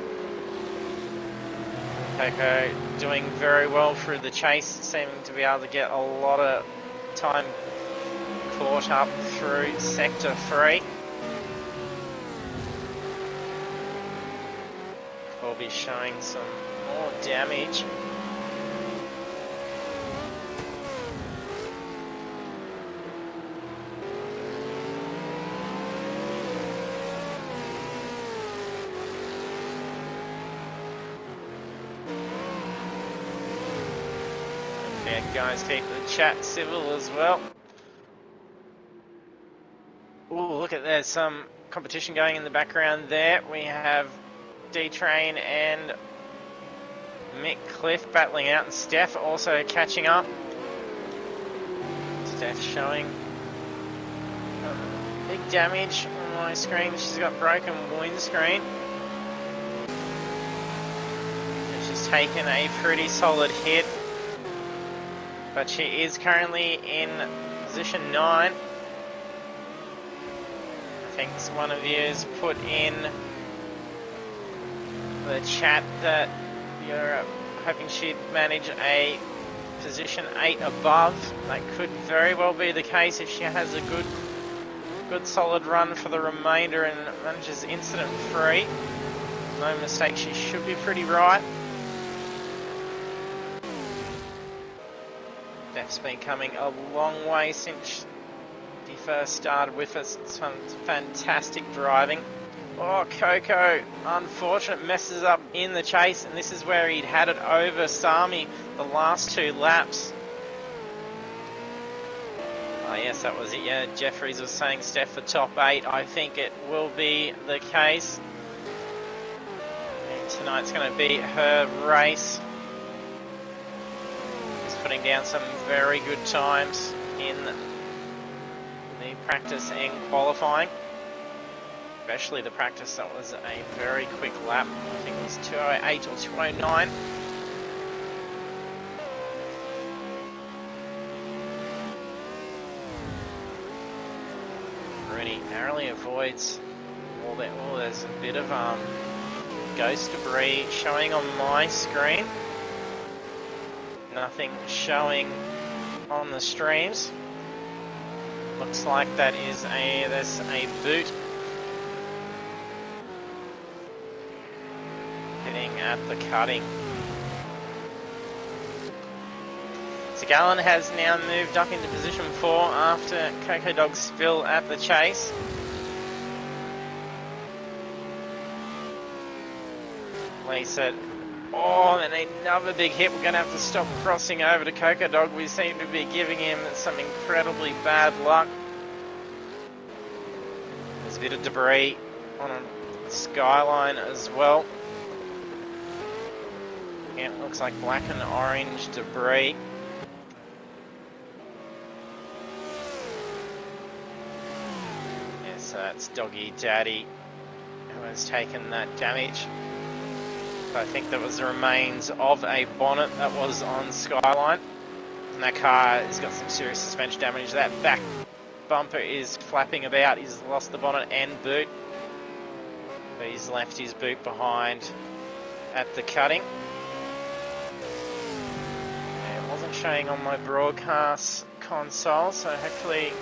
Coco doing very well through the chase, seeming to be able to get a lot of time caught up through sector 3. Corby showing some more damage. Guys, keep the chat civil as well. Oh, look at there's some competition going in the background there. We have D-Train and Mick Cliff battling out, and Steph also catching up. Steph showing big damage on my screen. She's got broken windscreen. And she's taken a pretty solid hit. But she is currently in position 9. I think one of you has put in the chat that you're hoping she'd manage a position 8 above. That could very well be the case if she has a good solid run for the remainder and manages incident free. No mistake, she should be pretty right. Steph's been coming a long way since he first started with us. Some fantastic driving. Oh, Coco, unfortunate, messes up in the chase, and this is where he'd had it over Sami the last 2 laps. Oh yes, that was it. Yeah, Jeffries was saying Steph for top 8. I think it will be the case. And tonight's going to be her race. Putting down some very good times in the practice and qualifying. especially the practice. That was a very quick lap. I think it was 2:08 or 2:09. Rooney narrowly avoids all that. Oh, there's a bit of ghost debris showing on my screen. Nothing showing on the streams. Looks like there's a boot hitting at the cutting. So Gallon has now moved up into position 4 after Coco Dog's spill at the chase. Lee said, oh, and another big hit. We're going to have to stop crossing over to Coco Dog. We seem to be giving him some incredibly bad luck. There's a bit of debris on a skyline as well. Yeah, it looks like black and orange debris. Yeah, so that's Doggy Daddy who has taken that damage. I think that was the remains of a bonnet that was on Skyline. And that car has got some serious suspension damage. That back bumper is flapping about. He's lost the bonnet and boot. But he's left his boot behind at the cutting. And it wasn't showing on my broadcast console, so hopefully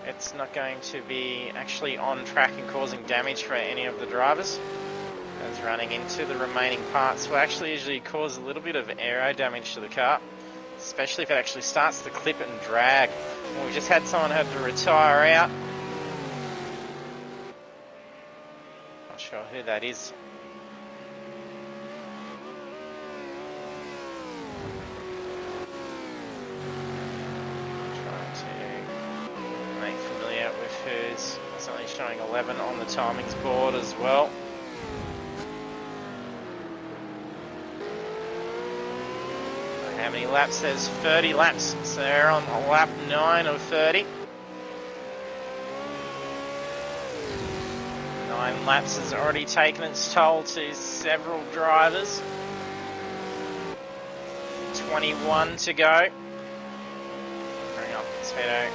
it's not going to be actually on track and causing damage for any of the drivers. As running into the remaining parts will actually usually cause a little bit of aero damage to the car, especially if it actually starts to clip and drag. Well, we just had someone have to retire out. Not sure who that is. Trying to make familiar with who's certainly showing 11 on the timings board as well. How many laps? There's 30 laps, so they're on lap 9 of 30. 9 laps has already taken its toll to several drivers. 21 to go. Bring up Tito.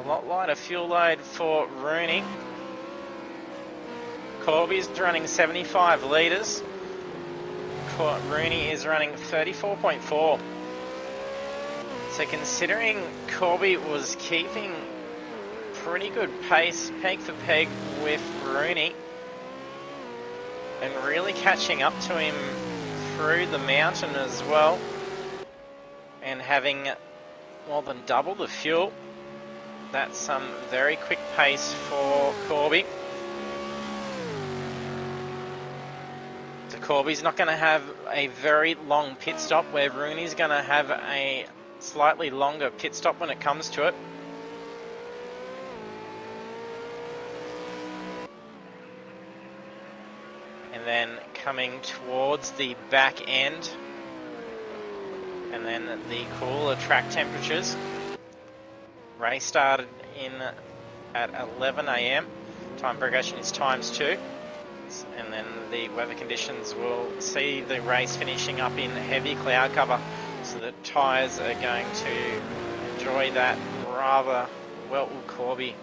A lot lighter fuel load for Rooney. Corby's running 75 litres. Rooney is running 34.4. So considering Corby was keeping pretty good pace, peg for peg with Rooney, and really catching up to him through the mountain as well, and having more than double the fuel, that's some very quick pace for Corby. Corby's not going to have a very long pit stop, where Rooney's going to have a slightly longer pit stop when it comes to it. And then coming towards the back end, and then the cooler track temperatures. Race started in at 11 AM. Time progression is ×2. And then the weather conditions will see the race finishing up in heavy cloud cover, so the tyres are going to enjoy that rather well. Corby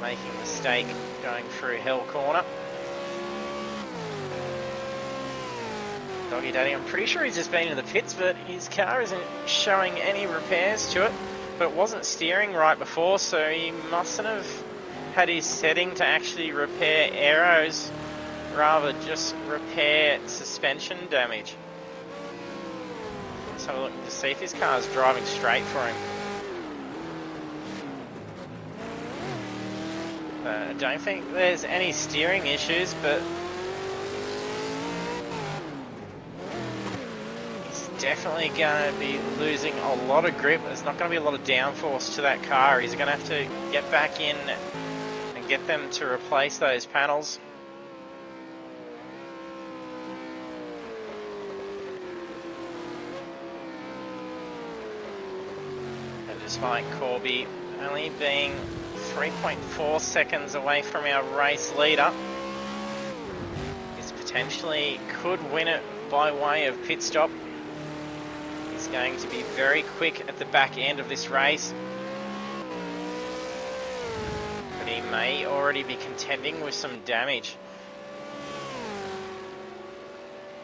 making a mistake going through Hell Corner. Doggy Daddy, I'm pretty sure he's just been in the pits, but his car isn't showing any repairs to it, but it wasn't steering right before, so he mustn't have had his setting to actually repair aeros, rather just repair suspension damage. Let's have a look to see if his car's driving straight for him. I don't think there's any steering issues, but he's definitely going to be losing a lot of grip. There's not going to be a lot of downforce to that car. He's going to have to get back in and get them to replace those panels. Despite Corby only being 3.4 seconds away from our race leader. This potentially could win it by way of pit stop. He's going to be very quick at the back end of this race. But he may already be contending with some damage.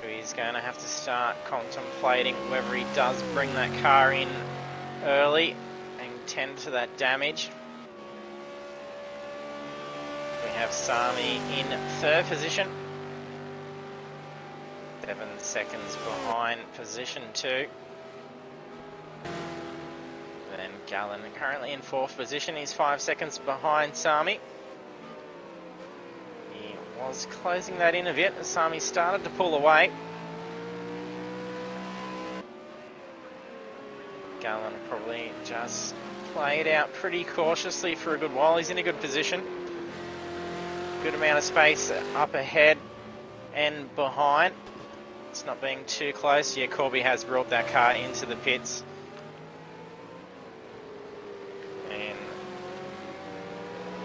He's going to have to start contemplating whether he does bring that car in early and tend to that damage. We have Sami in third position. 7 seconds behind position 2. Then Gallen currently in fourth position. He's 5 seconds behind Sami. He was closing that in a bit as Sami started to pull away. Gallen probably just played out pretty cautiously for a good while. He's in a good position. Good amount of space up ahead and behind. It's not being too close. Yeah, Corby has brought that car into the pits. And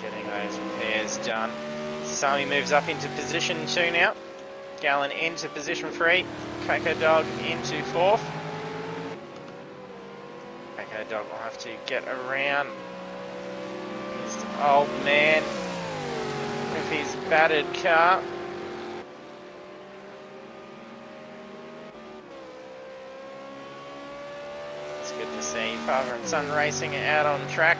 getting those repairs done. Sami moves up into position 2 now. Gallen into position 3. Coco Dog into 4th. Coco Dog will have to get around his old man with his battered car. It's good to see father and son racing out on track.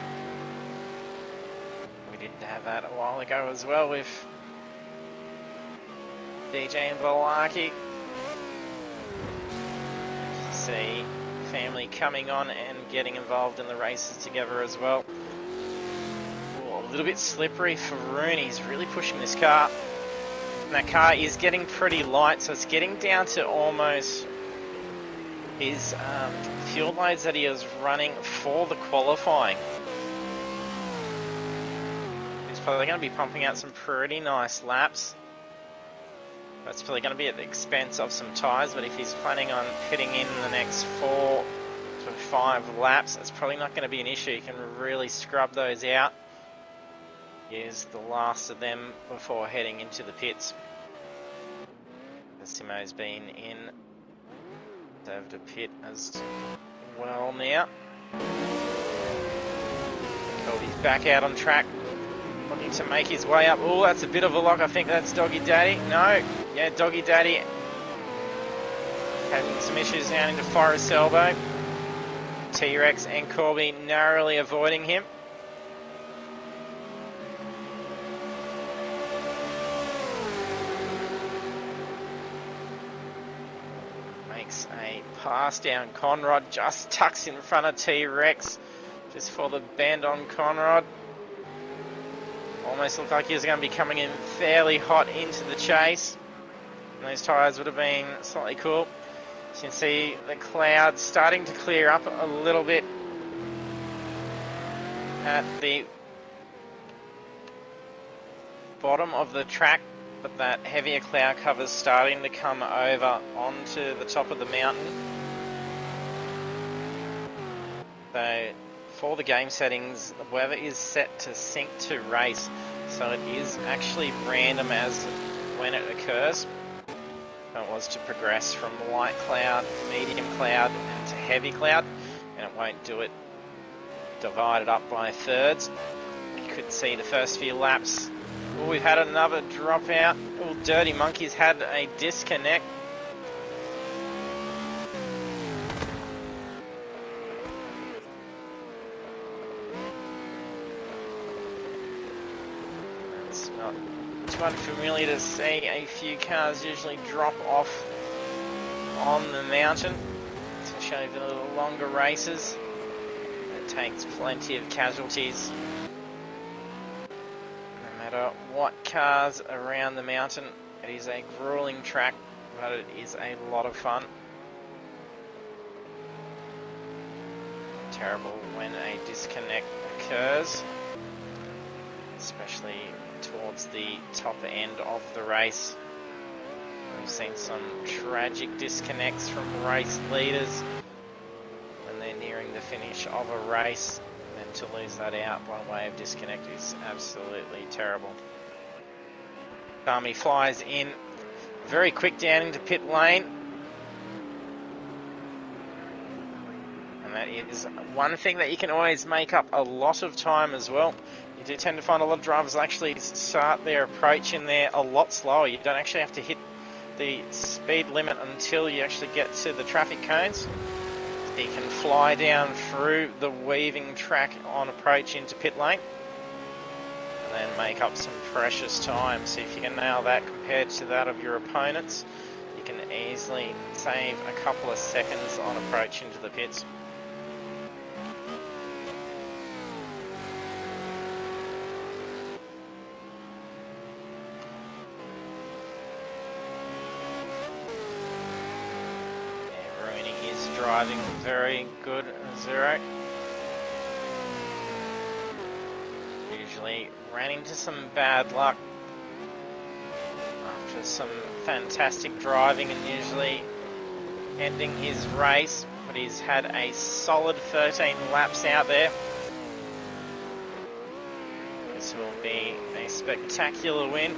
We did have that a while ago as well with DJ and Volaki. See family coming on and getting involved in the races together as well. Ooh, a little bit slippery for Rooney. He's really pushing this car. And that car is getting pretty light, so it's getting down to almost his fuel loads that he was running for the qualifying. He's probably going to be pumping out some pretty nice laps. That's probably going to be at the expense of some tyres, but if he's planning on hitting in the next 4 to 5 laps, that's probably not going to be an issue. You can really scrub those out. Use the last of them before heading into the pits. Simo's been in. Over to pit as well now. Colby's back out on track, looking to make his way up. Oh, that's a bit of a lock. I think that's Doggy Daddy. No, yeah, Doggy Daddy having some issues down into Forest Elbow. T-Rex and Corby narrowly avoiding him. Makes a pass down Conrad, just tucks in front of T-Rex just for the bend on Conrad. Almost looked like he was going to be coming in fairly hot into the chase. And those tyres would have been slightly cool. So you can see the clouds starting to clear up a little bit at the bottom of the track. But that heavier cloud cover is starting to come over onto the top of the mountain. So for the game settings, the weather is set to sync to race. So it is actually random as when it occurs. It was to progress from light cloud, medium cloud, and to heavy cloud. And it won't do it divided up by thirds. You could see the first few laps. Oh, we've had another dropout. Oh, Dirty Monkey's had a disconnect. It's not too unfamiliar to see a few cars usually drop off on the mountain to show the longer races. It takes plenty of casualties. What cars around the mountain. It is a grueling track, but it is a lot of fun. Terrible when a disconnect occurs, especially towards the top end of the race. We've seen some tragic disconnects from race leaders when they're nearing the finish of a race. And to lose that out by way of disconnect is absolutely terrible. Army flies in very quick down into pit lane. And that is one thing that you can always make up a lot of time as well. You do tend to find a lot of drivers actually start their approach in there a lot slower. You don't actually have to hit the speed limit until you actually get to the traffic cones. You can fly down through the weaving track on approach into pit lane and then make up some precious time. So if you can nail that compared to that of your opponents, you can easily save a couple of seconds on approach into the pits. Driving very good zero. Usually ran into some bad luck after some fantastic driving and usually ending his race, but he's had a solid 13 laps out there. This will be a spectacular win.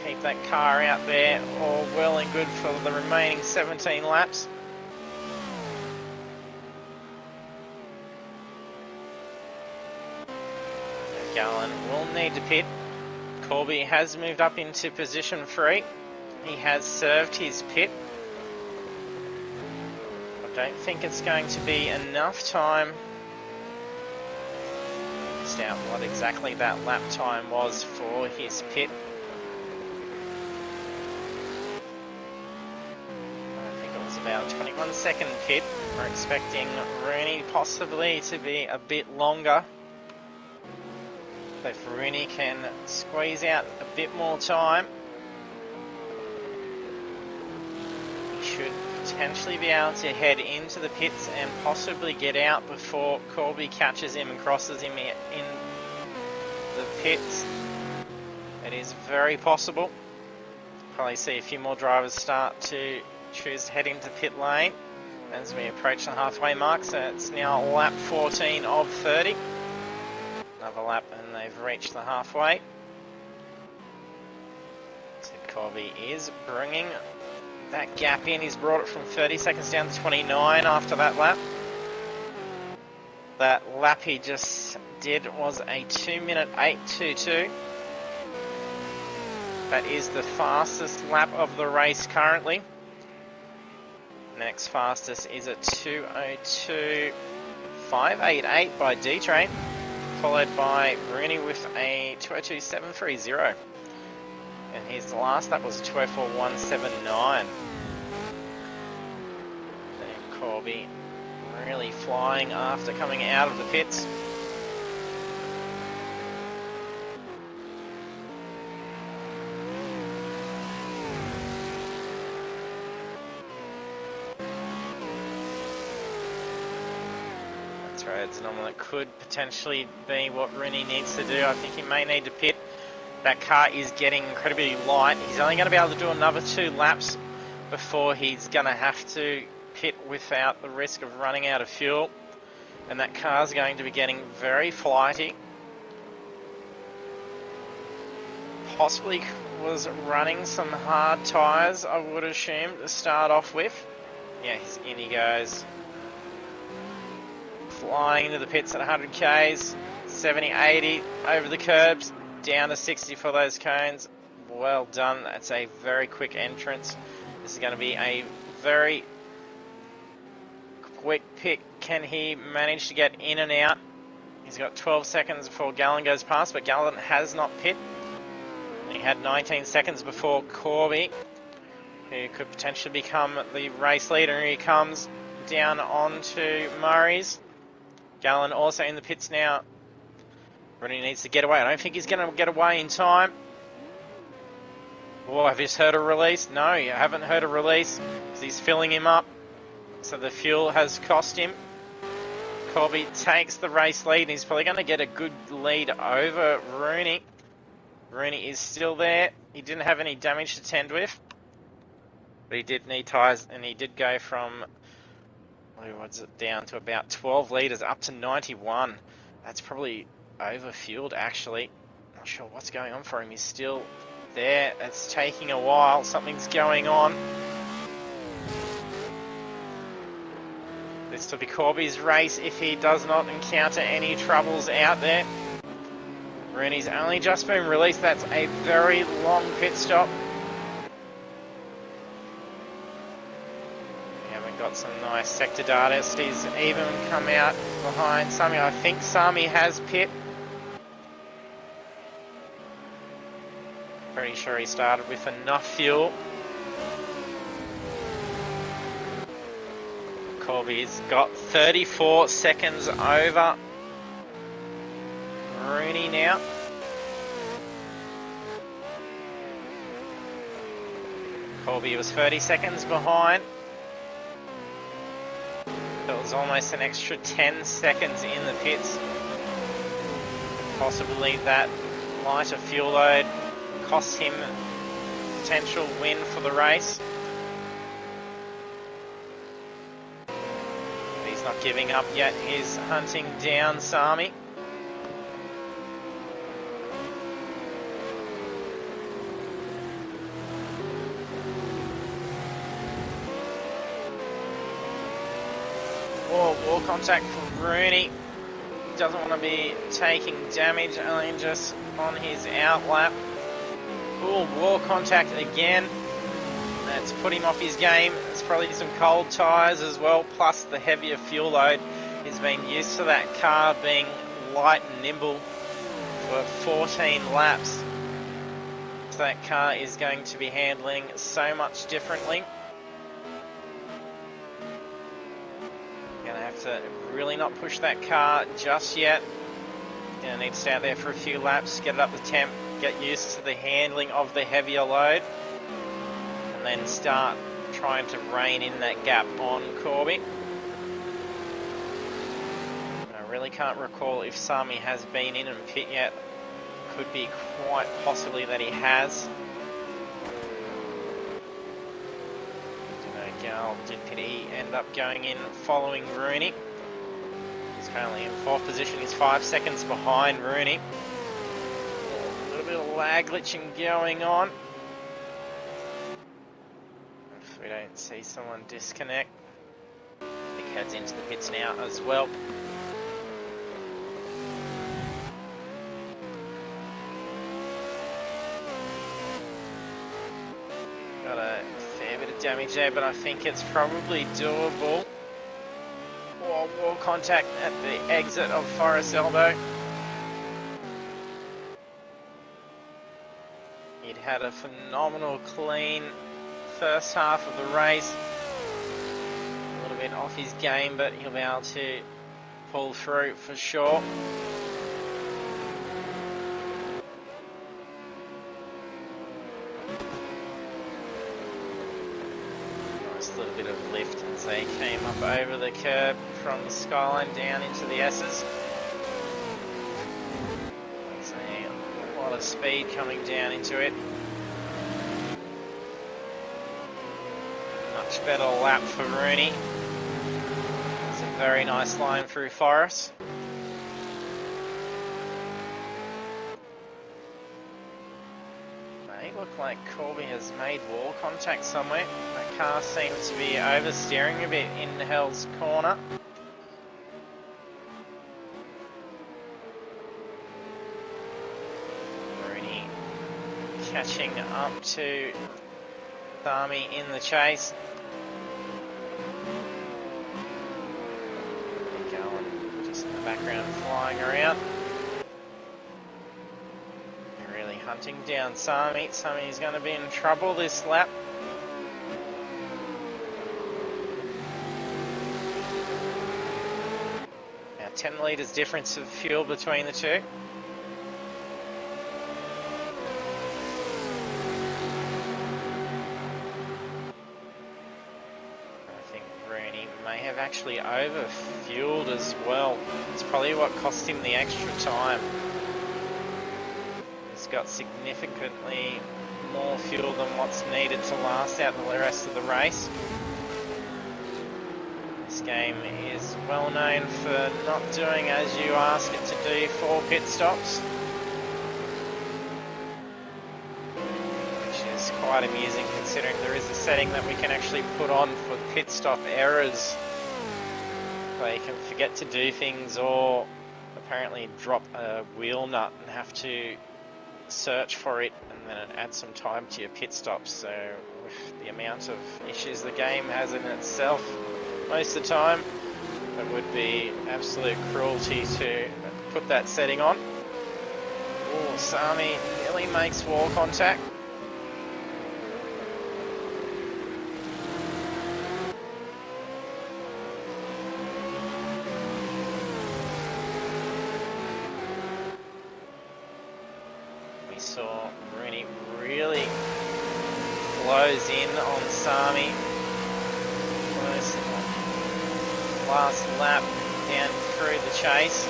Keep that car out there, all well and good for the remaining 17 laps. Gallen will need to pit. Corby has moved up into position 3. He has served his pit. I don't think it's going to be enough time. Missed out what exactly that lap time was for his pit. About 21 second pit. We're expecting Rooney possibly to be a bit longer. So if Rooney can squeeze out a bit more time, he should potentially be able to head into the pits and possibly get out before Corby catches him and crosses him in the pits. It is very possible. Probably see a few more drivers start to choose to head into pit lane as we approach the halfway mark. So it's now lap 14 of 30. Another lap and they've reached the halfway. So Corby is bringing that gap in. He's brought it from 30 seconds down to 29 after that lap. That lap he just did was a 2-minute 8:22. That is the fastest lap of the race currently. Next fastest is a 2:02.588 by D-Train, followed by Rooney with a 2:02.730. And his last lap was a 2:04.179. And Corby really flying after coming out of the pits. It's an that could potentially be what Rooney needs to do. I think he may need to pit. That car is getting incredibly light. He's only going to be able to do another 2 laps before he's going to have to pit without the risk of running out of fuel. And that car's going to be getting very flighty. Possibly was running some hard tyres, I would assume, to start off with. Yeah, in he goes. Flying into the pits at 100 Ks, 70, 80, over the curbs, down to 60 for those cones. Well done. That's a very quick entrance. This is going to be a very quick pick. Can he manage to get in and out? He's got 12 seconds before Gallen goes past, but Gallen has not pit. He had 19 seconds before Corby, who could potentially become the race leader. Here he comes down onto Murray's. Gallen also in the pits now. Rooney needs to get away. I don't think he's going to get away in time. Oh, have you just heard a release? No, you haven't heard a release because he's filling him up. So the fuel has cost him. Corby takes the race lead and he's probably going to get a good lead over Rooney. Rooney is still there. He didn't have any damage to tend with. But he did need tyres and he did go from... was it down to about 12 litres, up to 91. That's probably overfueled, actually. Not sure what's going on for him. He's still there. It's taking a while. Something's going on. This will be Corby's race if he does not encounter any troubles out there. Rooney's only just been released. That's a very long pit stop. We haven't got some nice sector data. He's even come out behind Sami. I think Sami has pit. Pretty sure he started with enough fuel. Corby's got 34 seconds over Rooney now. Corby was 30 seconds behind. That was almost an extra 10 seconds in the pits. Possibly that lighter fuel load cost him potential win for the race. He's not giving up yet. He's hunting down Sami. Oh, wall contact from Rooney. Doesn't want to be taking damage, only just on his out lap. Oh, wall contact again. That's put him off his game. It's probably some cold tyres as well, plus the heavier fuel load. He's been used to that car being light and nimble for 14 laps. So that car is going to be handling so much differently. Gonna have to really not push that car just yet. Gonna need to stay out there for a few laps, get it up the temp, get used to the handling of the heavier load, and then start trying to rein in that gap on Corby. I really can't recall if Sami has been in and pit yet. Could be quite possibly that he has. Did he end up going in following Rooney? He's currently in 4th position. He's 5 seconds behind Rooney. A little bit of lag glitching going on. If we don't see someone disconnect. He heads into the pits now as well. Got a fair bit of damage there, but I think it's probably doable. Wall contact at the exit of Forest Elbow. He'd had a phenomenal clean first half of the race. A little bit off his game, but he'll be able to pull through for sure. Little bit of lift as they came up over the curb from the skyline down into the S's. There's a lot of speed coming down into it. Much better lap for Rooney. It's a very nice line through Forest. Look like Corby has made wall contact somewhere. That car seems to be oversteering a bit in Hell's corner. Rooney catching up to Sami in the chase. Going just in the background, flying around. Hunting down Sami. Sami's going to be in trouble this lap. Now 10 litres difference of fuel between the two. I think Rooney may have actually overfueled as well. It's probably what cost him the extra time. Got significantly more fuel than what's needed to last out the rest of the race. This game is well known for not doing as you ask it to do for pit stops, which is quite amusing considering there is a setting that we can actually put on for pit stop errors. They can forget to do things or apparently drop a wheel nut and have to search for it, and then it adds some time to your pit stops. So with the amount of issues the game has in itself most of the time, it would be absolute cruelty to put that setting on. Oh, Sami nearly makes wall contact. Saw Rooney really close in on Sami. Close last lap down through the chase.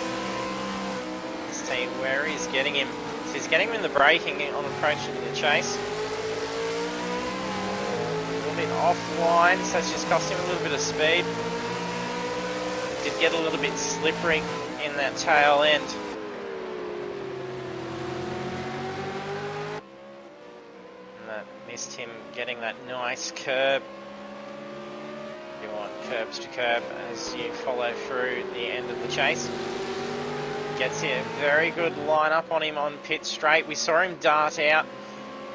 Let's see where he's getting him. So he's getting him in the braking on approaching the chase. A little bit offline, so it's just cost him a little bit of speed. Did get a little bit slippery in that tail end. Missed him getting that nice curb. You want curbs to curb as you follow through the end of the chase. Gets here, very good lineup on him on pit straight. We saw him dart out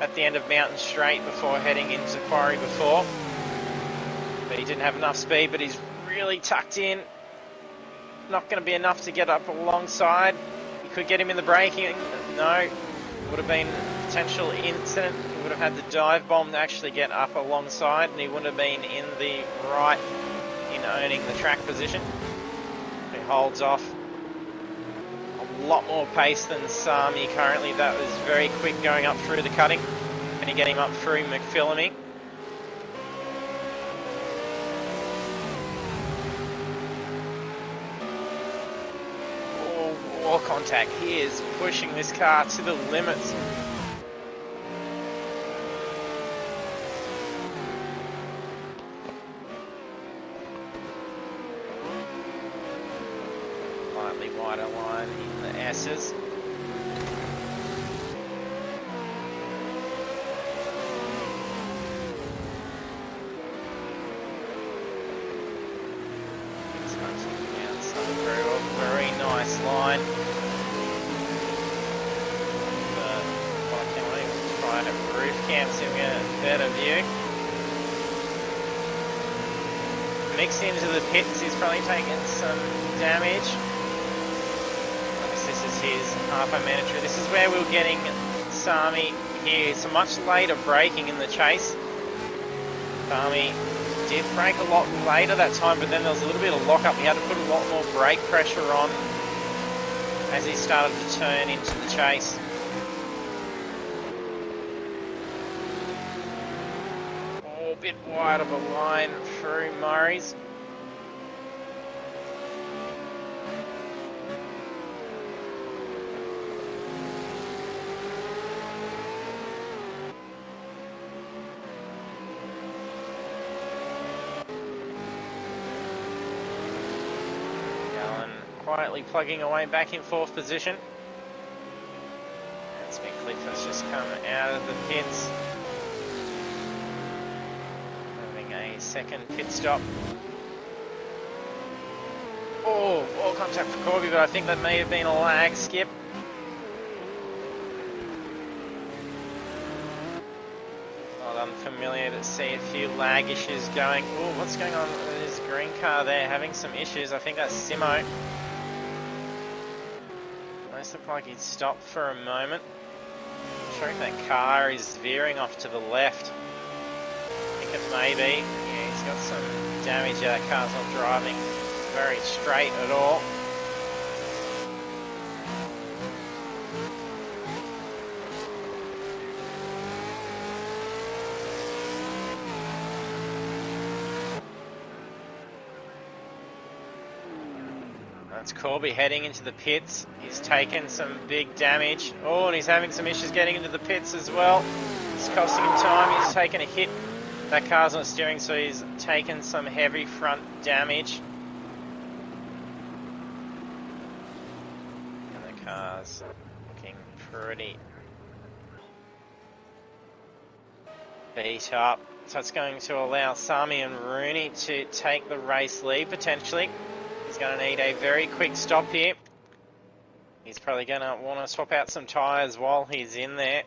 at the end of Mountain Straight before heading into Quarry before. But he didn't have enough speed, but he's really tucked in. Not going to be enough to get up alongside. You could get him in the braking. No, would have been a potential incident. Would have had the dive bomb to actually get up alongside, and he would have been in the right in owning the track position. He holds off. A lot more pace than Sami currently. That was very quick going up through the cutting. And he get him up through McPhillamy. Oh, wall contact. He is pushing this car to the limits. Wider line in the S's. It's hunting down some through a very nice line. Trying to roof cam so we get a better view. Mixed into the pits, he's probably taken some damage. This is his halfway mandatory. This is where we're getting Sami here. It's a much later braking in the chase. Sami did brake a lot later that time, but then there was a little bit of lock-up. He had to put a lot more brake pressure on as he started to turn into the chase. Oh, a bit wide of a line through Murray's. Quietly plugging away back in fourth position. And Cliff has just come out of the pits. Having a second pit stop. Oh, wall contact for Corby, but I think that may have been a lag skip. Not unfamiliar to see a few lag issues going. Oh, what's going on with this green car there? Having some issues. I think that's Simo. Looked like he'd stopped for a moment. I'm sure if that car is veering off to the left. I think it may be. Yeah, he's got some damage. That car's not driving very straight at all. That's Corby heading into the pits. He's taken some big damage. Oh, and he's having some issues getting into the pits as well. It's costing him time. He's taken a hit. That car's not steering, so he's taken some heavy front damage. cars looking pretty beat up. So it's going to allow Sami and Rooney to take the race lead potentially. He's going to need a very quick stop here. He's probably going to want to swap out some tyres while he's in there.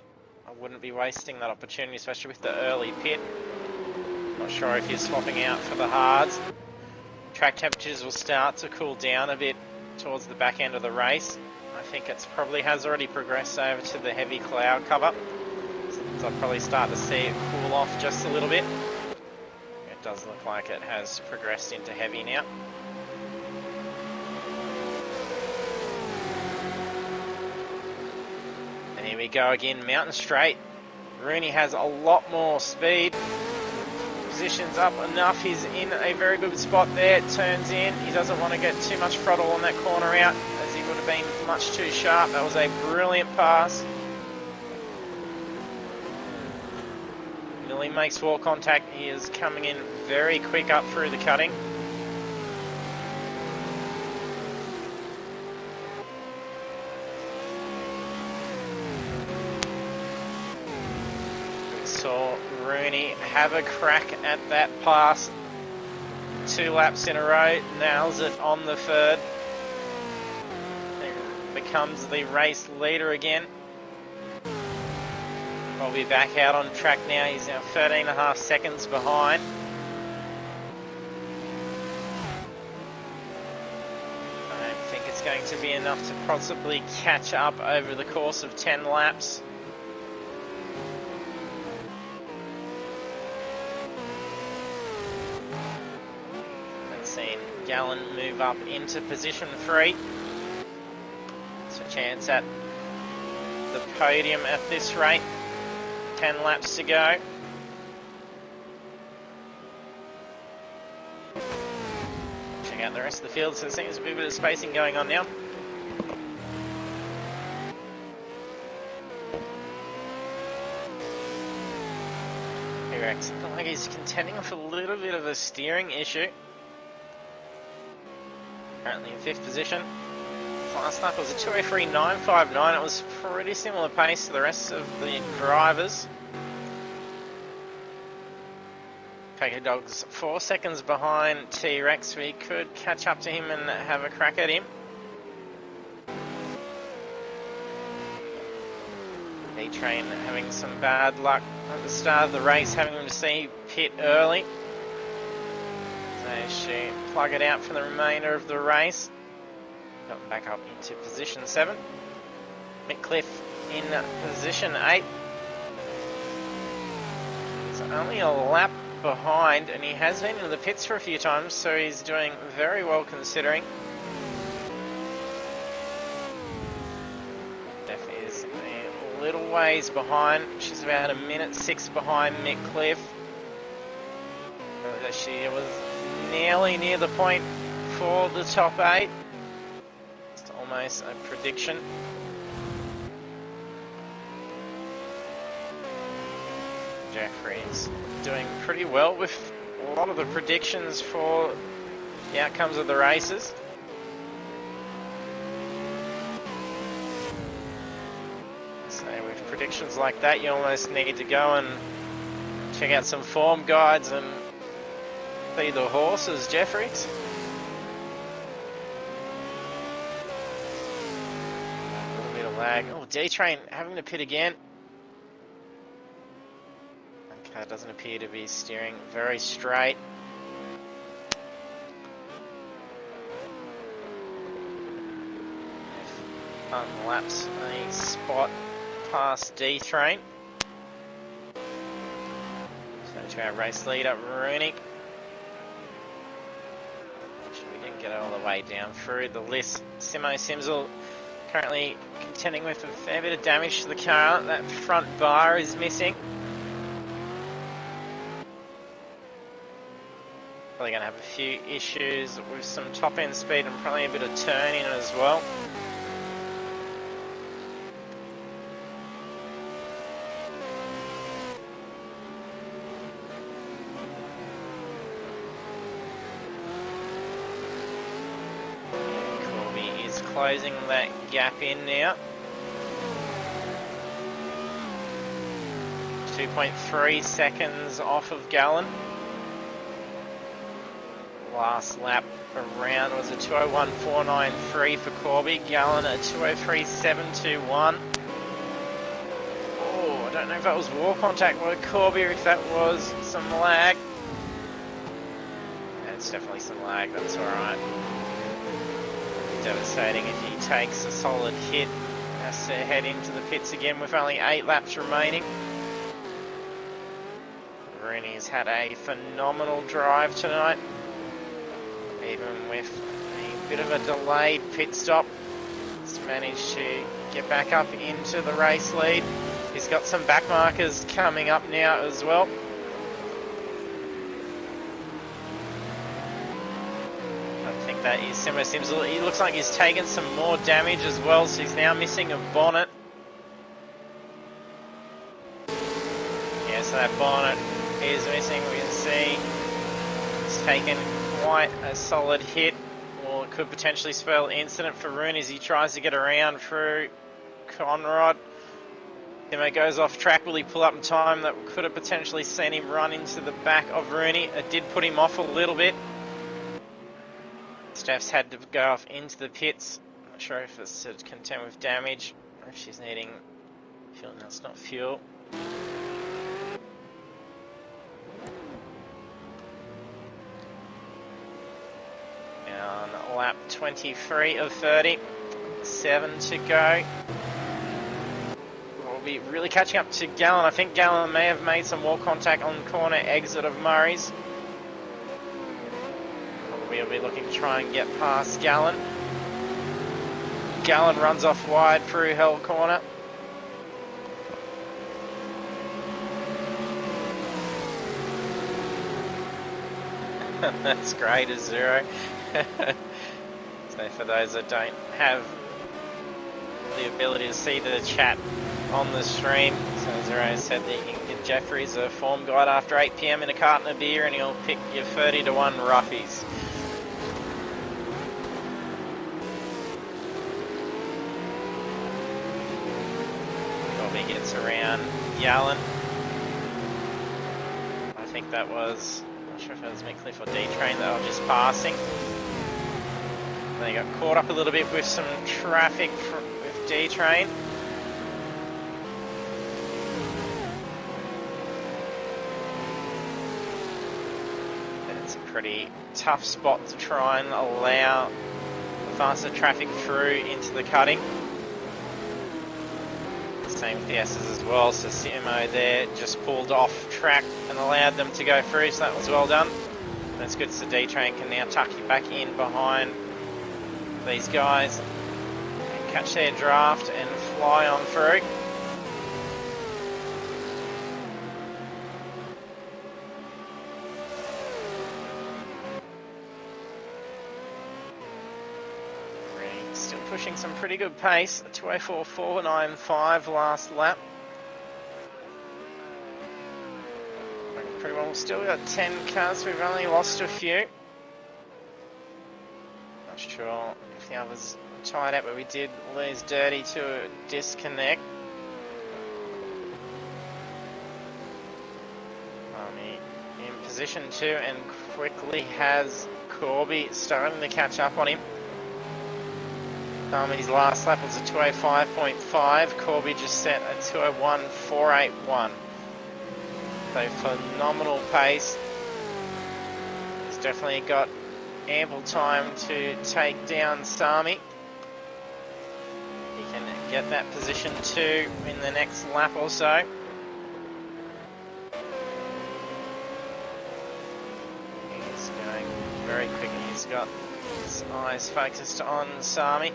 I wouldn't be wasting that opportunity, especially with the early pit. Not sure if he's swapping out for the hards. Track temperatures will start to cool down a bit towards the back end of the race. I think it probably has already progressed over to the heavy cloud cover. So I'll probably start to see it cool off just a little bit. It does look like it has progressed into heavy now. And here we go again, mountain straight. Rooney has a lot more speed. Positions up enough, he's in a very good spot there, turns in. He doesn't want to get too much throttle on that corner out, as he would have been much too sharp. That was a brilliant pass. Nearly makes wall contact. He is coming in very quick up through the cutting. Saw Rooney have a crack at that pass 2 laps in a row, nails it on the third, becomes the race leader again. I'll be back out on track now. He's now 13.5 seconds behind. I don't think it's going to be enough to possibly catch up over the course of 10 laps. Seen Gallen move up into position 3. So chance at the podium at this rate. 10 laps to go. Check out the rest of the field. So there seems to be a bit of spacing going on now. T-Rex looks like he's contending with a little bit of a steering issue. Currently in 5th position. Last lap was a 2:03.959. It was pretty similar pace to the rest of the drivers. Poker Dog's 4 seconds behind T-Rex. We could catch up to him and have a crack at him. D-Train having some bad luck at the start of the race, having him to see pit early. So she plug it out for the remainder of the race. Got back up into position 7. Mitcliffe in position 8. He's only a lap behind, and he has been in the pits for a few times, so he's doing very well considering. Definitely is a little ways behind. She's about 1:06 behind Mitcliffe. She was nearly near the point for the top 8. It's almost a prediction. Jeffrey's doing pretty well with a lot of the predictions for the outcomes of the races. So with predictions like that, you almost need to go and check out some form guides and be the horses, Jeffries. A little bit of lag. Oh, D-Train having to pit again. Okay, doesn't appear to be steering very straight. Unlaps a spot past D-Train. So to our race leader, Rooney. Get all the way down through the list. Simo Simsel currently contending with a fair bit of damage to the car. That front bar is missing. Probably going to have a few issues with some top end speed and probably a bit of turning as well. closing that gap in now. 2.3 seconds off of Gallen. Last lap around was a 2:01.493 for Corby. Gallen at 2:03.721. Oh, I don't know if that was wall contact with Corby or if that was some lag. Yeah, it's definitely some lag, that's alright. Devastating if he takes a solid hit. Has to head into the pits again with only 8 laps remaining. Rooney's had a phenomenal drive tonight. Even with a bit of a delayed pit stop, he's managed to get back up into the race lead. He's got some back markers coming up now as well. I think that is similar. He looks like he's taken some more damage as well, so he's now missing a bonnet. Yeah, so that bonnet is missing. We can see he's taken quite a solid hit, or it could potentially spell incident for Rooney as he tries to get around through Conrad. Timo goes off track. Will he pull up in time? That could have potentially sent him run into the back of Rooney. It did put him off a little bit. Steph's had to go off into the pits. I'm not sure if it's to contend with damage or if she's needing fuel. No, it's not fuel. On lap 23 of 30, 7 to go. We'll be really catching up to Gallen. I think Gallen may have made some wall contact on corner exit of Murray's. We'll be looking to try and get past Gallen. Gallen runs off wide through Hell corner. That's great as 0. So for those that don't have the ability to see the chat on the stream, so Zero said that you can give Jeffries a form guide after 8 PM in a carton of beer and he'll pick your 30-1 roughies. Bobby gets around Yallen. I think that was, I'm not sure if it was Mickliffe or D-Train that I was just passing. They got caught up a little bit with some traffic with D-Train. It's a pretty tough spot to try and allow faster traffic through into the cutting. Same with the S's as well, so CMO there just pulled off track and allowed them to go through, so that was well done. That's good, so D-Train can now tuck you back in behind these guys and catch their draft and fly on through. Still pushing some pretty good pace, 2:04.495 last lap. Pretty well, we've still got 10 cars, we've only lost a few. Not sure if the others tied up, but we did lose Dirty to a disconnect. In position 2 and quickly has Corby starting to catch up on him. His last lap was a 2:05.5. Corby just set a 2:01.481. So phenomenal pace. He's definitely got ample time to take down Sami. He can get that position 2 in the next lap or so. He's going very quickly. He's got his eyes focused on Sami.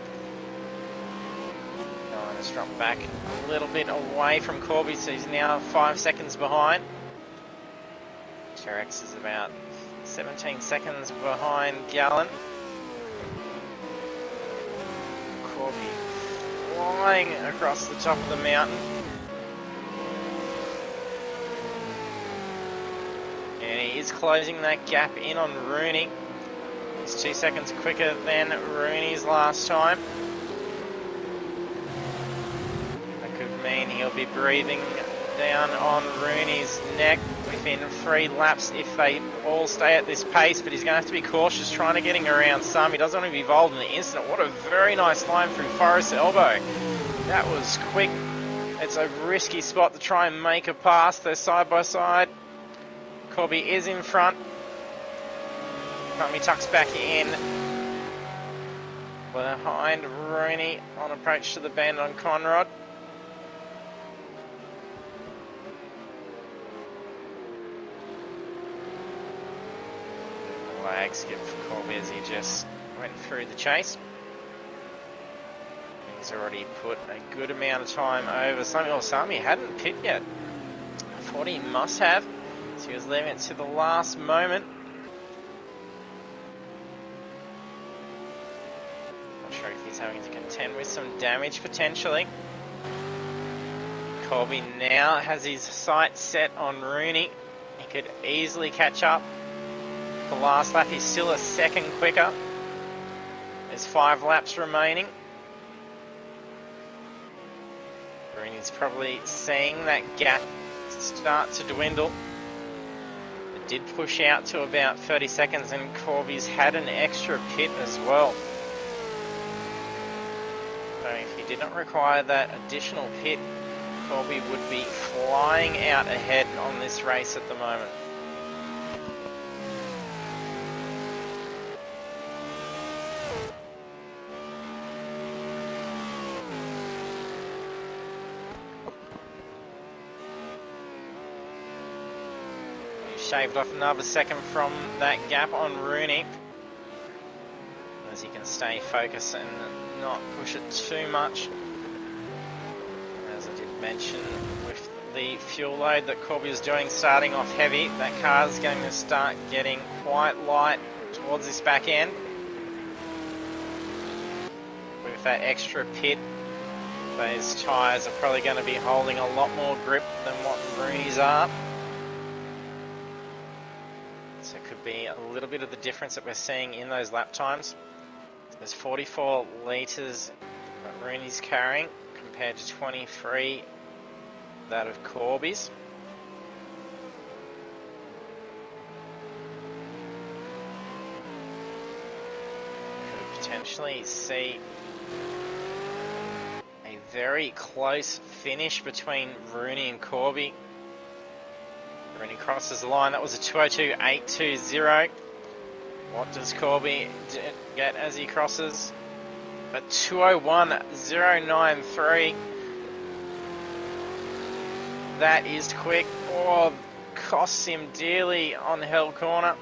Has dropped back a little bit away from Corby, so he's now 5 seconds behind. Terex is about 17 seconds behind Gallen. Corby flying across the top of the mountain. And he is closing that gap in on Rooney. It's 2 seconds quicker than Rooney's last time. That could mean he'll be breathing down on Rooney's neck within 3 laps if they all stay at this pace, but he's going to have to be cautious trying to getting around some. He doesn't want to be involved in the incident. What a very nice line through Forest Elbow. That was quick. It's a risky spot to try and make a pass. They're side by side. Corby is in front. Tommy tucks back in. Behind Rooney on approach to the bend on Conrad. Lag skip for Corby as he just went through the chase. He's already put a good amount of time over Sami hadn't pit yet. I thought he must have, so he was leaving it to the last moment. Not sure if he's having to contend with some damage potentially. Corby now has his sights set on Rooney. He could easily catch up. The last lap is still a second quicker. There's 5 laps remaining. Rooney's probably seeing that gap start to dwindle. It did push out to about 30 seconds and Corby's had an extra pit as well. So if he did not require that additional pit, Corby would be flying out ahead on this race at the moment. Shaved off another second from that gap on Rooney, as he can stay focused and not push it too much. As I did mention, with the fuel load that Corby was doing starting off heavy, that car is going to start getting quite light towards this back end. With that extra pit, those tyres are probably going to be holding a lot more grip than what Rooney's are. So it could be a little bit of the difference that we're seeing in those lap times. There's 44 litres that Rooney's carrying compared to 23 that of Corby's. Could potentially see a very close finish between Rooney and Corby. Rooney crosses the line. That was a 2:02.820. What does Corby get as he crosses? A 2:01.093. That is quick. Oh, costs him dearly on Hell Corner.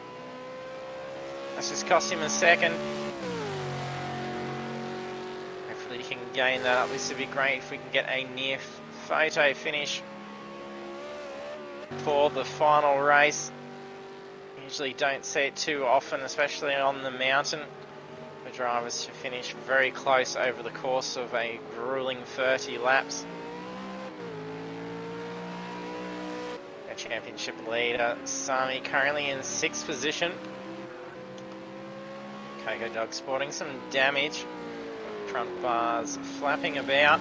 That's just cost him a second. Hopefully he can gain that up. This would be great if we can get a near photo finish for the final race. Usually don't see it too often, especially on the mountain, for drivers to finish very close over the course of a grueling 30 laps. Our championship leader, Sami, currently in 6th position. Coco Dog sporting some damage. Front bars flapping about.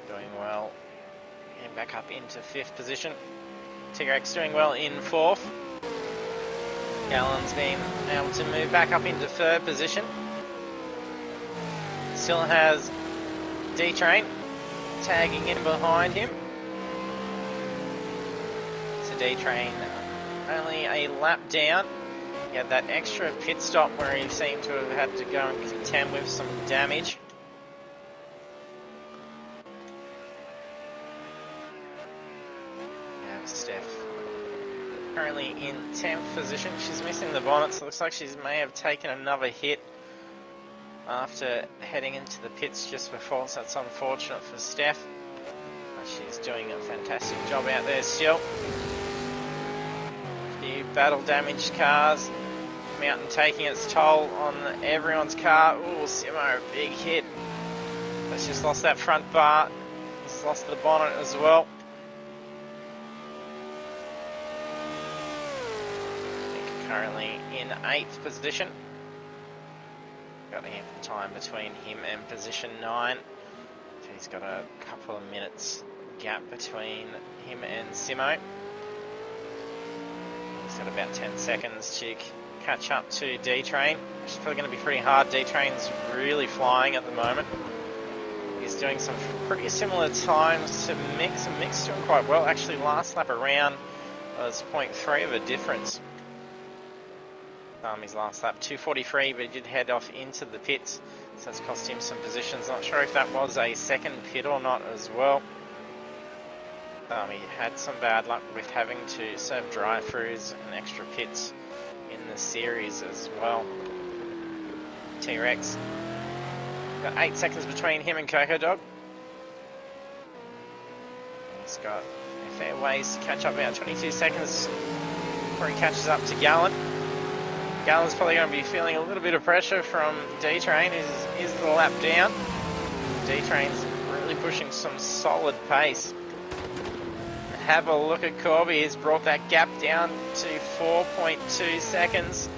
Doing well. And back up into 5th position. Tigrex doing well in 4th. Gallen's been able to move back up into 3rd position. Still has D-Train tagging in behind him. So D-Train only a lap down. He had that extra pit stop where he seemed to have had to go and contend with some damage. Steph currently in 10th position. She's missing the bonnet, so it looks like she may have taken another hit after heading into the pits just before, so that's unfortunate for Steph. But she's doing a fantastic job out there still. A few battle damaged cars. Mountain taking its toll on everyone's car. Ooh, Simo, big hit. That's just lost that front bar. He's lost the bonnet as well. currently in 8th position. Got ample time between him and position 9. He's got a couple of minutes gap between him and Simo. He's got about 10 seconds to catch up to D-Train, which is probably going to be pretty hard. D-Train's really flying at the moment. He's doing some pretty similar times to Mix, and Mix doing quite well. Actually, last lap around was 0.3 of a difference. His last lap, 2:43, but he did head off into the pits, so that's cost him some positions. Not sure if that was a second pit or not as well. He had some bad luck with having to serve drive-throughs and extra pits in the series as well. T-Rex. Got 8 seconds between him and Coco Dog. He's got a fair ways to catch up, about 22 seconds before he catches up to Gallen. Gallen's probably going to be feeling a little bit of pressure from D-Train. Is the lap down? D-Train's really pushing some solid pace. Have a look at Corby. He's brought that gap down to 4.2 seconds.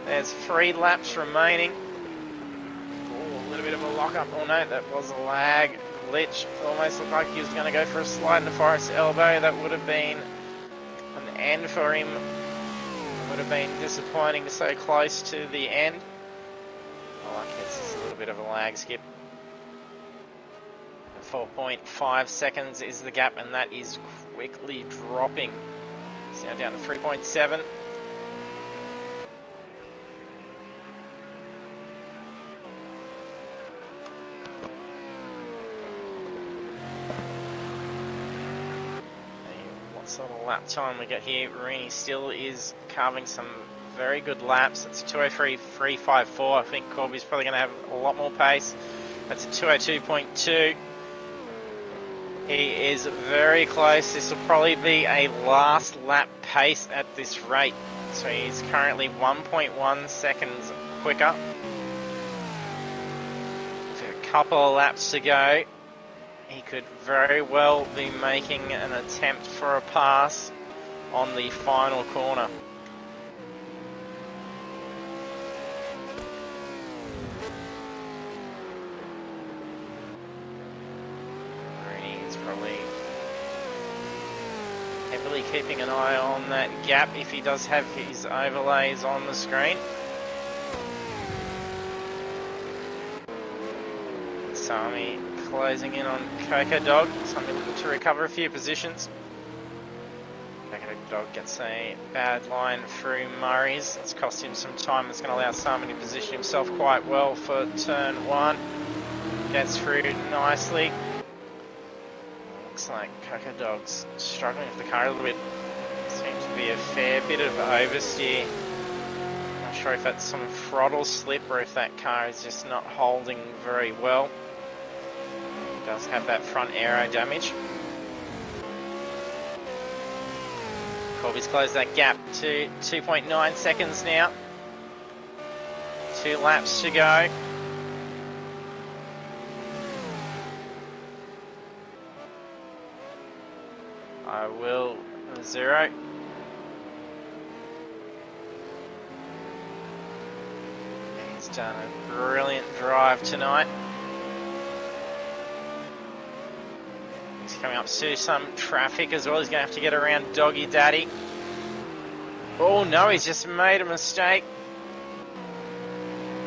There's 3 laps remaining. Ooh, a little bit of a lock-up. Oh no, that was a lag glitch. Almost looked like he was going to go for a slide into Forrest's elbow. That would have been an end for him. Would have been disappointing so close to the end. I like it's just a little bit of a lag skip. 4.5 seconds is the gap, and that is quickly dropping. It's now down to 3.7. What sort of lap time we get here? Rooney still is carving some very good laps. It's 2:03.354. I think Corby's probably going to have a lot more pace. That's a 2:02.2. He is very close. This will probably be a last lap pace at this rate. So he's currently 1.1 seconds quicker. With a couple of laps to go, he could very well be making an attempt for a pass on the final corner. Probably heavily keeping an eye on that gap if he does have his overlays on the screen. Sami closing in on Coco Dog. Sami looking to recover a few positions. Coco Dog gets a bad line through Murray's. It's cost him some time. It's going to allow Sami to position himself quite well for turn 1. Gets through nicely. Looks like Coco Dog's struggling with the car a little bit. Seems to be a fair bit of oversteer. Not sure if that's some throttle slip or if that car is just not holding very well. It does have that front aero damage. Corby's closed that gap to 2.9 seconds now. 2 laps to go. I will 0. He's done a brilliant drive tonight. He's coming up to some traffic as well. He's going to have to get around Doggy Daddy. Oh no, he's just made a mistake.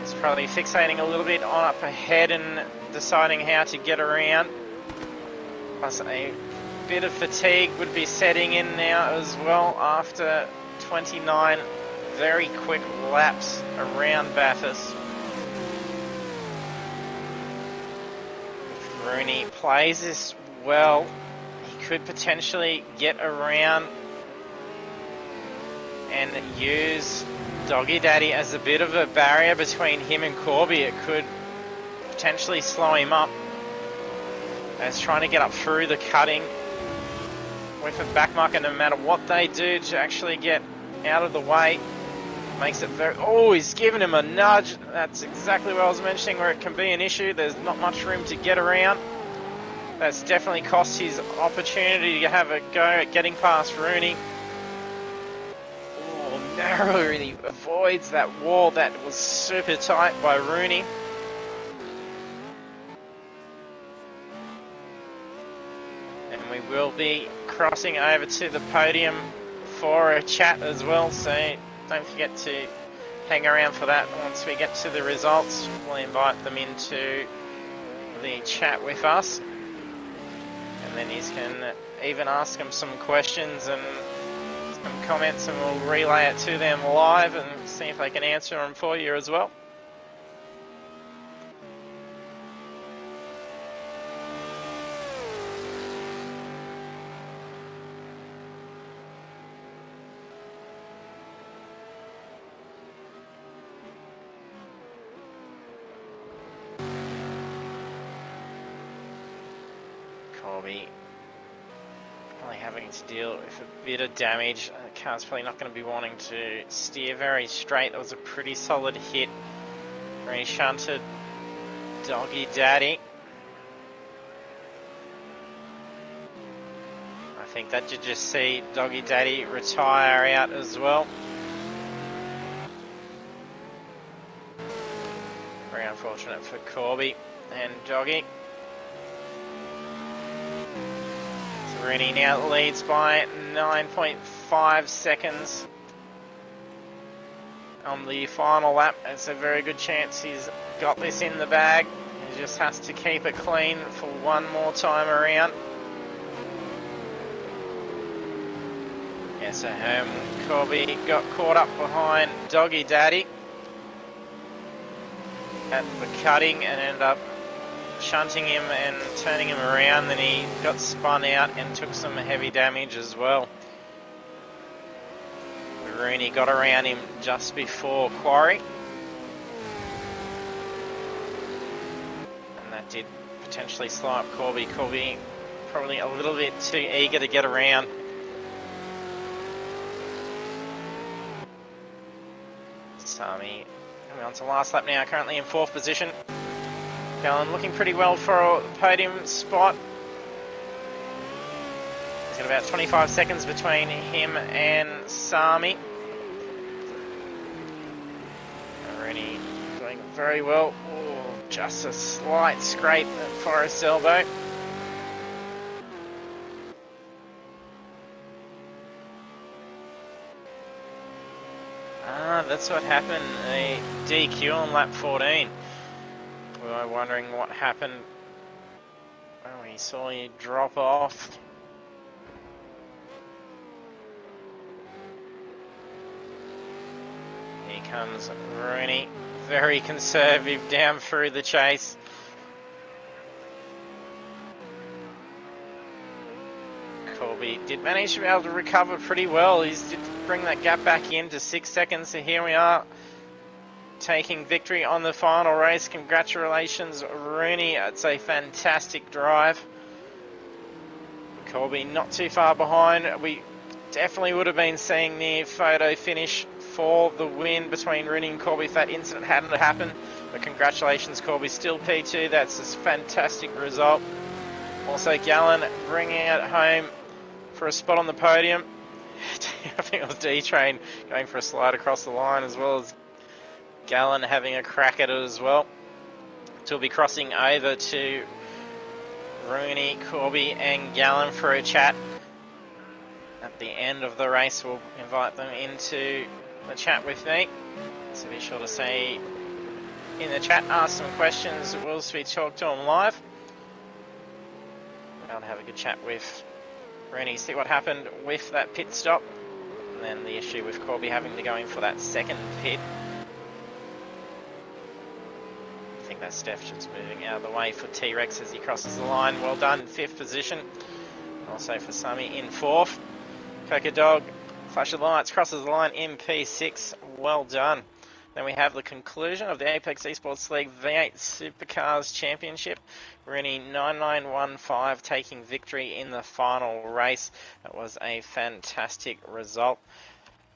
He's probably fixating a little bit on up ahead and deciding how to get around. Plus a bit of fatigue would be setting in now as well after 29 very quick laps around Bathurst. If Rooney plays this well, he could potentially get around and use Doggy Daddy as a bit of a barrier between him and Corby. It could potentially slow him up as trying to get up through the cutting with a back marker. No matter what they do to actually get out of the way, makes it very... Oh, he's given him a nudge. That's exactly what I was mentioning, where it can be an issue. There's not much room to get around. That's definitely cost his opportunity to have a go at getting past Rooney. Oh, narrowly avoids that wall that was super tight by Rooney. And we will be crossing over to the podium for a chat as well, so don't forget to hang around for that. Once we get to the results, we'll invite them into the chat with us, and then you can even ask them some questions and some comments, and we'll relay it to them live and see if they can answer them for you as well. Corby probably having to deal with a bit of damage. The car's probably not going to be wanting to steer very straight. That was a pretty solid hit where he shunted Doggy Daddy. I think that you just see Doggy Daddy retire out as well. Very unfortunate for Corby and Doggy. Rooney now leads by 9.5 seconds on the final lap. It's a very good chance he's got this in the bag. He just has to keep it clean for one more time around. Yeah, so Corby got caught up behind Doggy Daddy at the cutting and ended up shunting him and turning him around. Then he got spun out and took some heavy damage as well. Rooney got around him just before Quarry, and that did potentially slow up Corby. Corby probably a little bit too eager to get around. Sami coming on to last lap now, currently in 4th position. Gallen looking pretty well for a podium spot. He's got about 25 seconds between him and Sami. Rooney doing very well. Ooh, just a slight scrape at Forrest's elbow. That's what happened. A DQ on lap 14. We were wondering what happened. Oh, we saw you drop off. Here comes Rooney, very conservative down through the chase. Corby did manage to be able to recover pretty well. He did bring that gap back in to 6 seconds. So here we are, taking victory on the final race. Congratulations, Rooney. It's a fantastic drive. Corby not too far behind. We definitely would have been seeing the photo finish for the win between Rooney and Corby if that incident hadn't happened. But congratulations, Corby. Still P2. That's a fantastic result. Also, Gallen bringing it home for a spot on the podium. I think it was D-Train going for a slide across the line, as well as Gallen having a crack at it as well. So we'll be crossing over to Rooney, Corby and Gallen for a chat. At the end of the race, we'll invite them into the chat with me. So be sure to say in the chat, ask some questions. We'll talk to them live. I'll have a good chat with Rooney, see what happened with that pit stop. And then the issue with Corby having to go in for that second pit. I think that Steph just moving out of the way for T-Rex as he crosses the line. Well done, 5th position. Also for Sami in 4th. Coca Dog, flash of lights, crosses the line in P6. Well done. Then we have the conclusion of the Apex Esports League V8 Supercars Championship. Rooney 9915 taking victory in the final race. That was a fantastic result.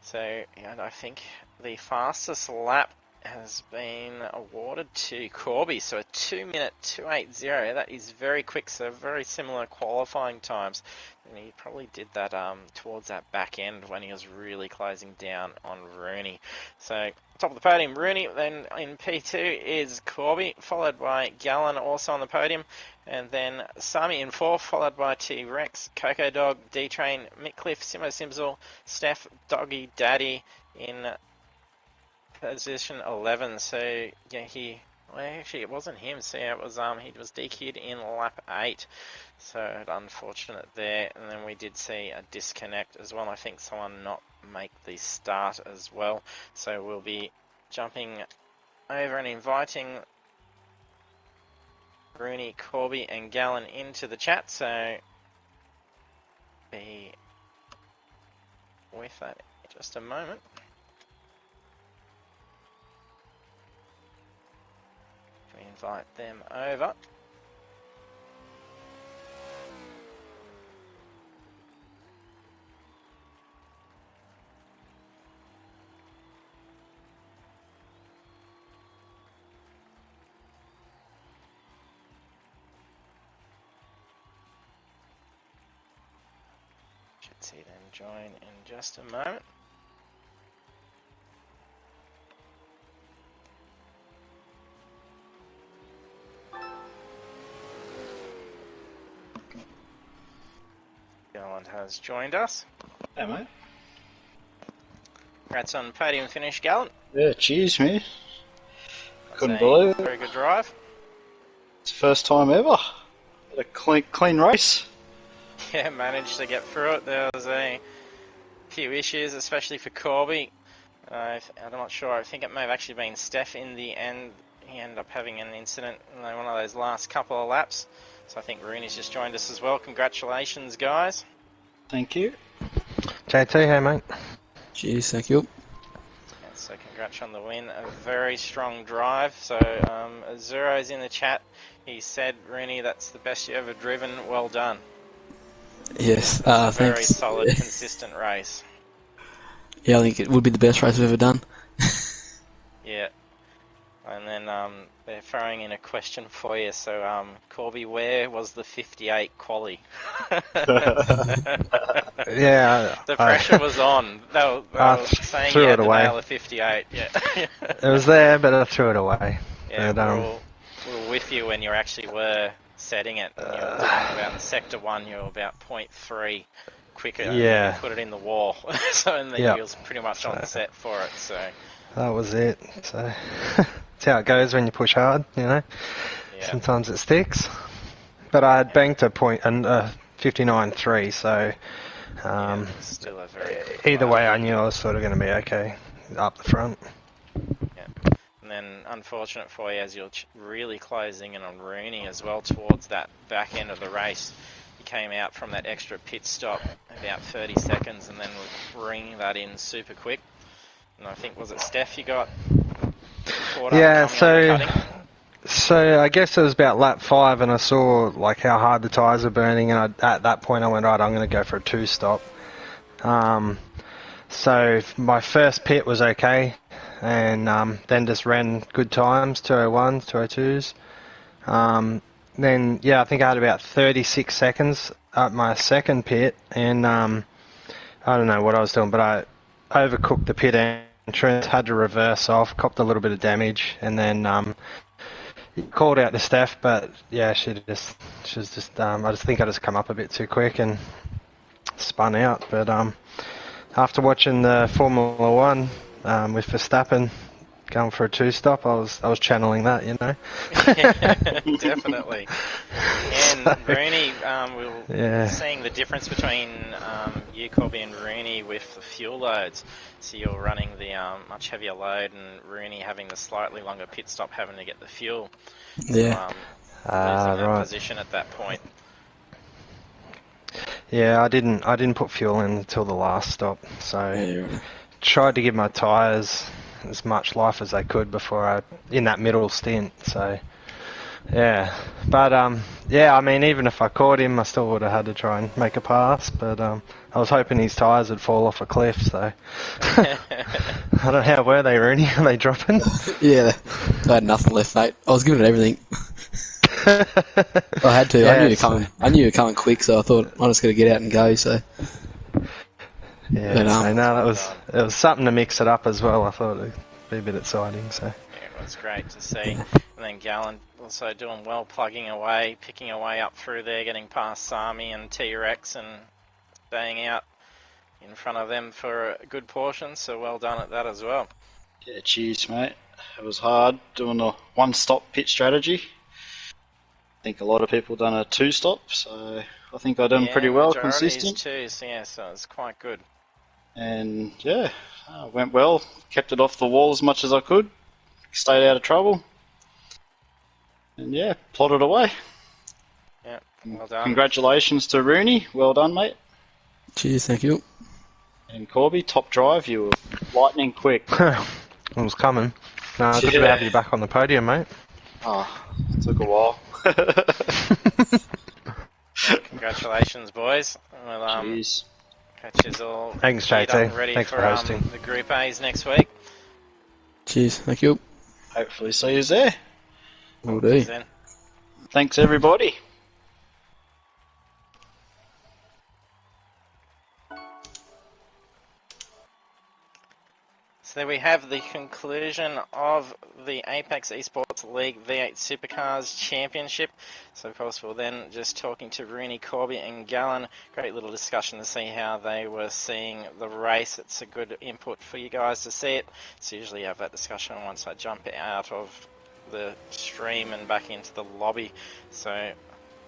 So, and I think the fastest lap has been awarded to Corby, so a 2-minute 2:80. That is very quick, so very similar qualifying times. And he probably did that towards that back end when he was really closing down on Rooney. So top of the podium, Rooney. Then in P2 is Corby, followed by Gallen, also on the podium. And then Sami in 4th, followed by T-Rex, Coco Dog, D-Train, Mitcliffe, Simo Simsel, Steph, Doggy, Daddy in position 11. So yeah, well, actually it wasn't him. So yeah, it was he was DQ'd in lap 8. So unfortunate there. And then we did see a disconnect as well. I think someone not make the start as well. So we'll be jumping over and inviting Rooney, Corby and Gallen into the chat, so be with that in just a moment. We invite them over. See them join in just a moment. Gallant has joined us. Hey mate. Congrats on podium finish, Gallant. Yeah, cheers mate. That's Couldn't believe it. Very good drive. It's the first time ever. Had a clean race. Yeah, managed to get through it. There was a few issues, especially for Corby. I'm not sure. I think it may have actually been Steph in the end. He ended up having an incident in one of those last couple of laps. So I think Rooney's just joined us as well. Congratulations, guys. Thank you. JT, hey mate. Cheers, thank you. So congrats on the win. A very strong drive. So Zero's in the chat. He said, Rooney, that's the best you ever driven. Well done. Yes, Very thanks. solid, consistent race. Yeah, I think it would be the best race I've ever done. Yeah. And then they're throwing in a question for you. So, Corby, where was the 58 quali? Yeah. The pressure was on. They were saying threw you had it to away. nail the 58. Yeah. It was there, but I threw it away. Yeah, But, we were with you when you actually were setting it. And you were doing about sector 1, you were about 0.3 quicker. Yeah. And you put it in the wall. So, and then Yep. you was pretty much on set for it. So, that was it. So, that's how it goes when you push hard, you know. yeah. Sometimes it sticks. But I had banked a 59.3, so Yeah, still a very good either drive. way I knew I was sort of going to be okay up the front. And then, unfortunate for you, as you're really closing in on Rooney as well towards that back end of the race. You came out from that extra pit stop about 30 seconds and then was bringing that in super quick. And I think, was it Steph you got caught up Yeah, coming on the cutting? So I guess it was about lap 5 and I saw like how hard the tyres were burning, and at that point I went, right, I'm going to go for a 2-stop. So my first pit was okay, and then just ran good times, 201s, 202s. Then, yeah, I think I had about 36 seconds at my second pit, and I don't know what I was doing, but I overcooked the pit entrance, had to reverse off, copped a little bit of damage, and then called out to Steph, but yeah, she was just I just think I just come up a bit too quick and spun out. But after watching the Formula One with Verstappen going for a 2-stop, I was channeling that, you know. Yeah, definitely. And Rooney, we were seeing the difference between you, Corby, and Rooney with the fuel loads. So you're running the much heavier load, and Rooney having the slightly longer pit stop, having to get the fuel. Yeah. So, losing that Right. position at that point. Yeah, I didn't put fuel in until the last stop, so Yeah. tried to give my tyres as much life as I could before in that middle stint. So yeah, but Yeah, I mean, even if I caught him, I still would have had to try and make a pass, but I was hoping his tyres would fall off a cliff, so... I don't know, how were they, Rooney? Are they dropping? Yeah, I had nothing left, mate. I was giving it everything. I had to. Yeah, I knew you were coming quick, so I thought I'm just going to get out and go. So Yeah, But, so no, it was something to mix it up as well. I thought it'd be a bit exciting, so... Yeah, it was great to see. And then Gallen also doing well, plugging away, picking away up through there, getting past Sami and T-Rex and staying out in front of them for a good portion, so well done at that as well. Yeah, cheers, mate. It was hard doing a one-stop pit strategy. I think a lot of people done a two-stop, so I think I done pretty well, consistent. Too, so yeah, so it's quite good. And yeah, went well. Kept it off the wall as much as I could. Stayed out of trouble. And yeah, plodded away. Yeah, well done. Congratulations to Rooney. Well done, mate. cheers, thank you. And Corby, top drive. You were lightning quick. It was coming. No, good to have you back on the podium, mate. Oh, it took a while. Congratulations, boys. Well, Cheers. catch you all. Thanks, geared up JT. and ready Thanks for hosting. the Group A's next week. Cheers, thank you. Hopefully see you there. Will do. Then. Thanks, everybody. So there we have the conclusion of the Apex Esports League V8 Supercars Championship. So of course we're then just talking to Rooney, Corby and Gallen. Great little discussion to see how they were seeing the race. It's a good input for you guys to see it. So usually you have that discussion once I jump out of the stream and back into the lobby. So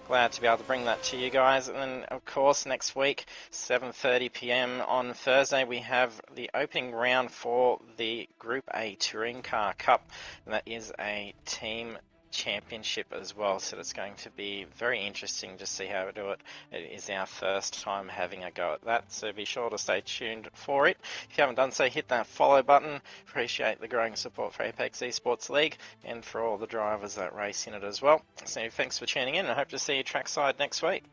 glad to be able to bring that to you guys. And then of course next week 7:30 p.m. on Thursday we have the opening round for the Group A Touring Car Cup, and that is a team championship as well, so it's going to be very interesting to see how we do it. It is our first time having a go at that, so be sure to stay tuned for it. If you haven't done so, hit that follow button. Appreciate the growing support for Apex Esports League and for all the drivers that race in it as well. So thanks for tuning in, and I hope to see you trackside next week.